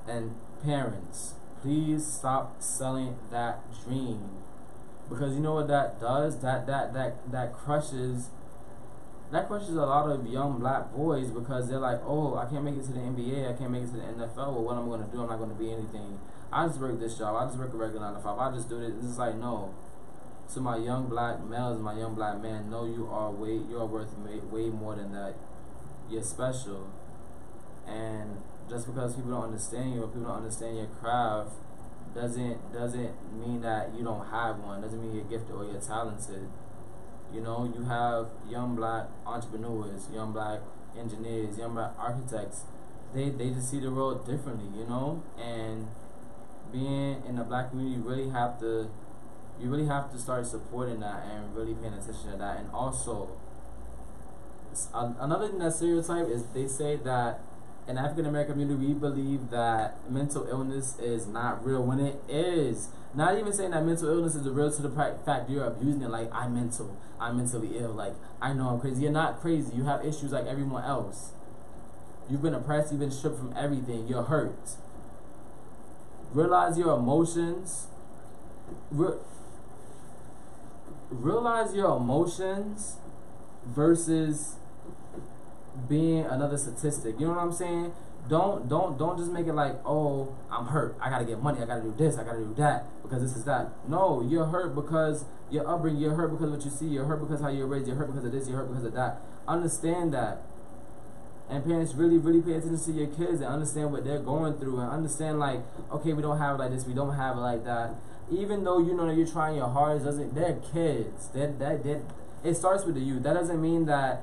And parents, please stop selling that dream, because you know what that does? That crushes a lot of young black boys, because they're like, oh, I can't make it to the NBA, I can't make it to the NFL. Well, what am I going to do? I'm not going to be anything. I just work this job. I just work a regular 9 to 5. I just do this. It's just like, no. To my young black males, my young black men, know you are worth way more than that. You're special. And just because people don't understand you or people don't understand your craft doesn't mean that you don't have one. Doesn't mean you're gifted or you're talented. You know, you have young black entrepreneurs, young black engineers, young black architects. They just see the world differently, you know. And being in the black community, you really have to start supporting that and really paying attention to that. And also, another thing that stereotype is, they say that in the African American community, we believe that mental illness is not real, when it is. Not even saying that mental illness is real to the fact you're abusing it. Like, I'm mentally ill. Like, I know I'm crazy. You're not crazy. You have issues like everyone else. You've been oppressed. You've been stripped from everything. You're hurt. Realize your emotions realize your emotions versus being another statistic. You know what I'm saying? Don't just make it like, oh, I'm hurt, I gotta get money, I gotta do this, I gotta do that, because this is that. No, you're hurt because your upbringing, you're hurt because of what you see, you're hurt because how you're raised, you're hurt because of this, you're hurt because of that. Understand that. And parents really pay attention to your kids and understand what they're going through, and understand, like, okay, we don't have it like this, we don't have it like that. Even though you know that you're trying your hardest, they're kids. It starts with the youth. That doesn't mean that,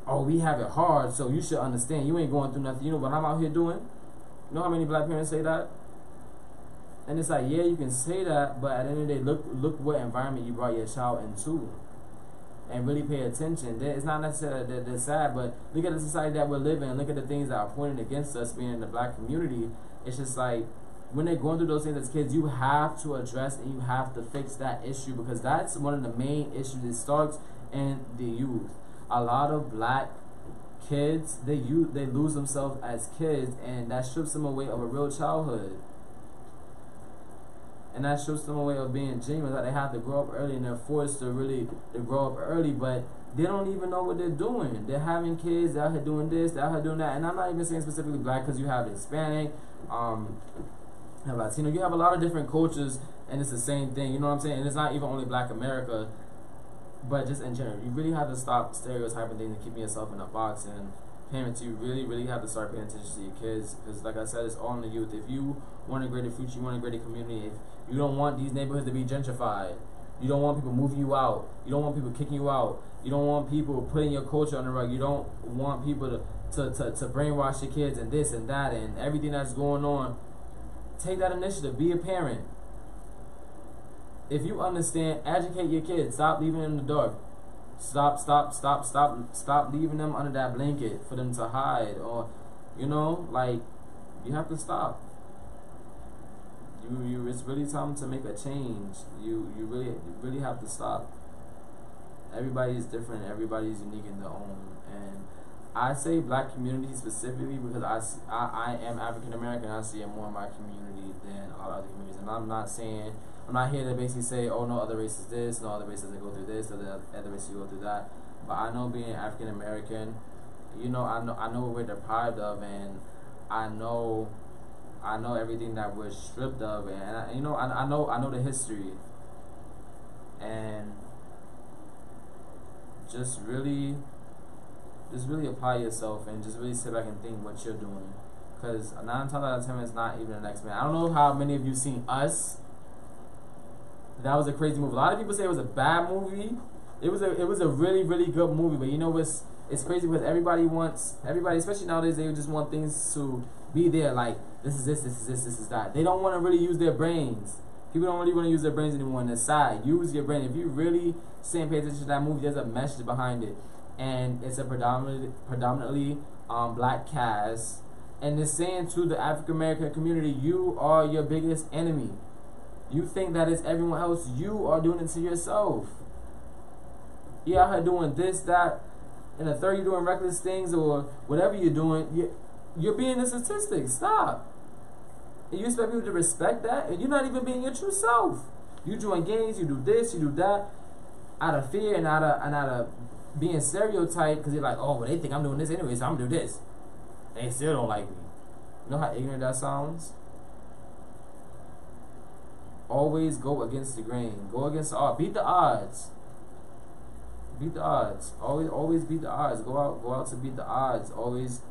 oh, we have it hard, so you should understand. You ain't going through nothing. You know what I'm out here doing? You know how many black parents say that? And it's like, yeah, you can say that, but at the end of the day, look what environment you brought your child into. And really pay attention. It's not necessarily that they're sad, but look at the society that we're living in. Look at the things that are pointed against us being in the black community. It's just like, when they're going through those things as kids, you have to address and you have to fix that issue, because that's one of the main issues that starts in the youth. A lot of black kids, they lose themselves as kids, and that strips them away of a real childhood. And that strips them away of being genuine. Like, they have to grow up early, and they're forced to grow up early, but they don't even know what they're doing. They're having kids, they're out here doing this, they're out here doing that. And I'm not even saying specifically black, because you have Hispanic, you have Latino, you have a lot of different cultures, and it's the same thing. You know what I'm saying? And it's not even only Black America, but just in general. You really have to stop stereotyping things and keeping yourself in a box. And parents, you really have to start paying attention to your kids, because like I said, it's all in the youth. If you want a greater future, you want a greater community, if you don't want these neighborhoods to be gentrified, you don't want people moving you out, you don't want people kicking you out, you don't want people putting your culture on the rug, you don't want people to brainwash your kids and this and that and everything that's going on, take that initiative. Be a parent. If you understand, educate your kids. Stop leaving them in the dark. Stop leaving them under that blanket for them to hide, or, you know, like, you have to stop. It's really time to make a change. You really have to stop. Everybody is different. Everybody is unique in their own. And I say black community specifically because I am African American. I see it more in my community than all other communities. And I'm not here to basically say, oh, no other race is this, no other race doesn't go through this, or the other race you go through that. But I know, being African American, you know, I know what we're deprived of, and I know everything that we're stripped of, and I know the history, and just really apply yourself and just really sit back and think what you're doing, because 9 times out of 10 it's not even the next man. I don't know how many of you seen Us. That was a crazy movie. A lot of people say it was a bad movie. It was a really good movie, but you know what's crazy, because everybody, especially nowadays, they just want things to be there, like this is that. They don't want to really use their brains. People don't really want to use their brains anymore on the side. Use your brain. If you really pay attention to that movie, there's a message behind it, and it's a predominantly black cast, and it's saying to the African American community, you are your biggest enemy. You think that it's everyone else, you are doing it to yourself. You're out here doing this, that, and the third, you're doing reckless things or whatever you're doing, you're being a statistic. Stop. And you expect people to respect that, and you're not even being your true self. You join gangs, you do this, you do that, out of fear and out of being stereotyped, because you're like, oh, well, they think I'm doing this anyway, so I'm gonna do this. They still don't like me. You know how ignorant that sounds? Always go against the grain. Go against the odds. Beat the odds. Beat the odds. Always beat the odds. Go out to beat the odds. Always.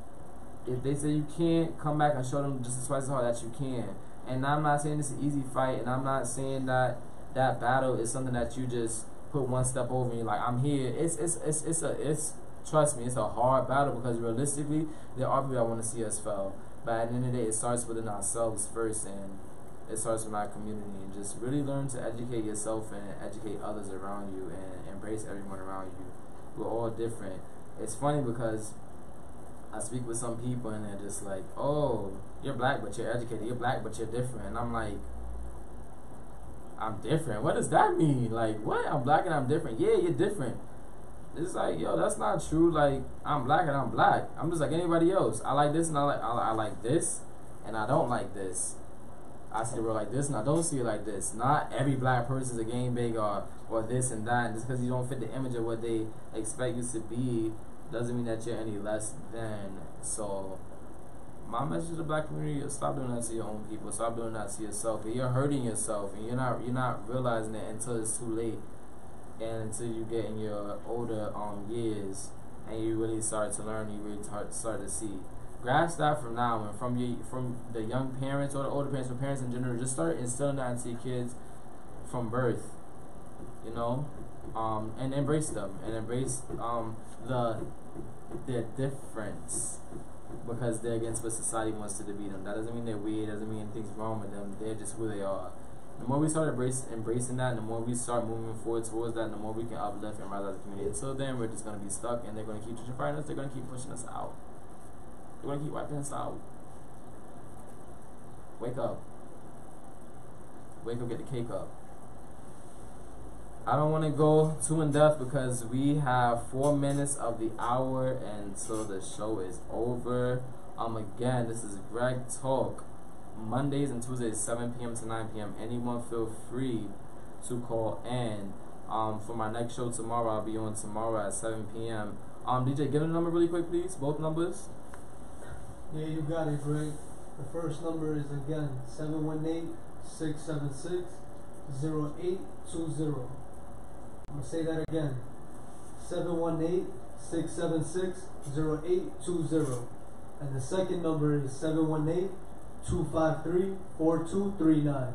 If they say you can't, come back and show them just as twice as hard that you can. And I'm not saying it's an easy fight, and I'm not saying that battle is something that you just put one step over and you're like, I'm here. Trust me, it's a hard battle, because realistically, there are people that want to see us fail. But at the end of the day, it starts within ourselves first, and it starts with our community. And just really learn to educate yourself and educate others around you, and embrace everyone around you. We're all different. It's funny because I speak with some people and they're just like, oh, you're black but you're educated, you're black but you're different. And I'm like, I'm different? What does that mean? Like, what? I'm black and I'm different? Yeah, you're different. It's like, yo, that's not true. Like, I'm black and I'm black. I'm just like anybody else. I like this and I like this, and I don't like this. I see the world like this, and I don't see it like this. Not every black person is a game big or this and that. And just because you don't fit the image of what they expect you to be doesn't mean that you're any less than. So my message to the black community is stop doing that to your own people. Stop doing that to yourself. And you're hurting yourself, and you're not realizing it until it's too late, and until you get in your older years and you really start to learn. You really start to see. Grasp that from now and from the young parents or the older parents or parents in general. Just start instilling that into your kids from birth, you know, and embrace them and embrace their difference, because they're against what society wants to be them. That doesn't mean they're weird. Doesn't mean anything's wrong with them. They're just who they are. The more we start embracing that, and the more we start moving forward towards that, and the more we can uplift and rise as a community. Until then, we're just gonna be stuck, and they're gonna keep gentrifying us. They're gonna keep pushing us out. They're gonna keep wiping us out. Wake up. Wake up, get the cake up. I don't want to go too in depth because we have 4 minutes of the hour until the show is over. Again, this is Gregg Talk. Mondays and Tuesdays, 7 p.m. to 9 p.m. Anyone feel free to call in. For my next show tomorrow, I'll be on tomorrow at 7 p.m. DJ, give a number really quick, please. Both numbers. Yeah, you got it, Greg. The first number is again 718-676-0820. I'm gonna say that again. 718-676-0820. And the second number is 718-253-4239.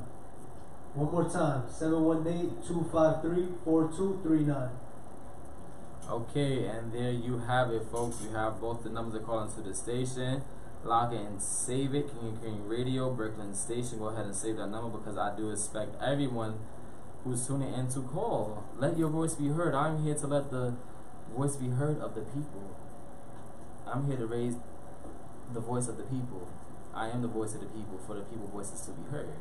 One more time, 718-253-4239. Okay, and there you have it, folks. You have both the numbers to call into the station. Lock it and save it. King and Queen Radio, Brooklyn Station. Go ahead and save that number, because I do expect everyone who's tuning in to call. Let your voice be heard. I'm here to let the voice be heard of the people. I'm here to raise the voice of the people. I am the voice of the people, for the people voices to be heard.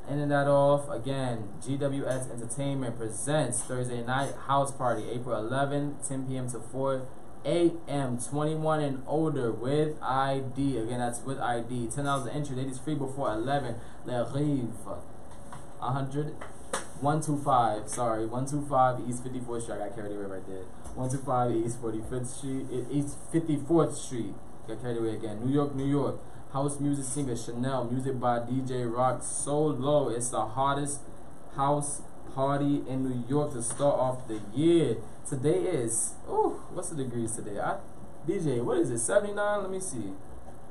Ending that off, again, GWS Entertainment presents Thursday Night House Party, April 11, 10 p.m. to 4 a.m. 21 and older with ID. Again, that's with ID. $10 entry. Ladies free before 11. Le Rive. 125 East 54th Street. I got carried away right there. 125 East 45th Street. East 54th Street. Got carried away again. New York, New York. House music singer Chanel. Music by DJ Rock Solo. It's the hottest house party in New York to start off the year. Today is, what's the degrees today? DJ, what is it? 79? Let me see.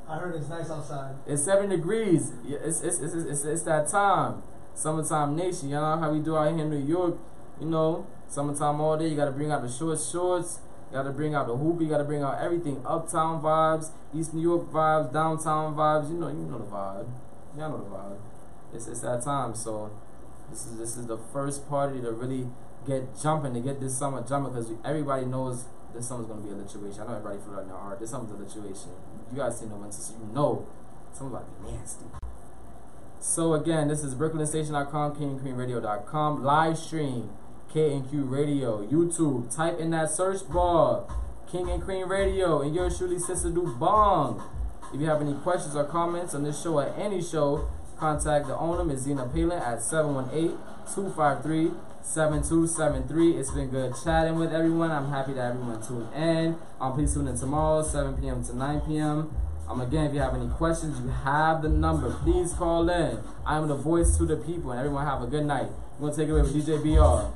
I heard it's nice outside. It's 7 degrees. Yeah, it's that time. Summertime nation. You know how we do out here in New York. You know, summertime all day. You gotta bring out the shorts. You gotta bring out the hoop. You gotta bring out everything. Uptown vibes, East New York vibes, downtown vibes. You know the vibe. Y'all know the vibe. It's that time. So this is the first party to really get jumping, to get this summer jumping, because everybody knows this summer's gonna be a lituation. I know everybody feel that in their heart. This summer's a lituation. You guys seen the winter, so you know summer's about to be nasty. So again, this is BrooklynStation.com, KingandQueenRadio.com, live stream, K&Q Radio, YouTube. Type in that search bar, King and Queen Radio, and yours truly, Sister Dubong. If you have any questions or comments on this show or any show, contact the owner, Ms. Zena Palin, at 718-253-7273. It's been good chatting with everyone. I'm happy that everyone tuned in. Please tune in tomorrow, 7 p.m. to 9 p.m. Again, if you have any questions, you have the number. Please call in. I am the voice to the people, and everyone have a good night. We're going to take it away with DJ BR.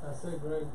That's it, Greg.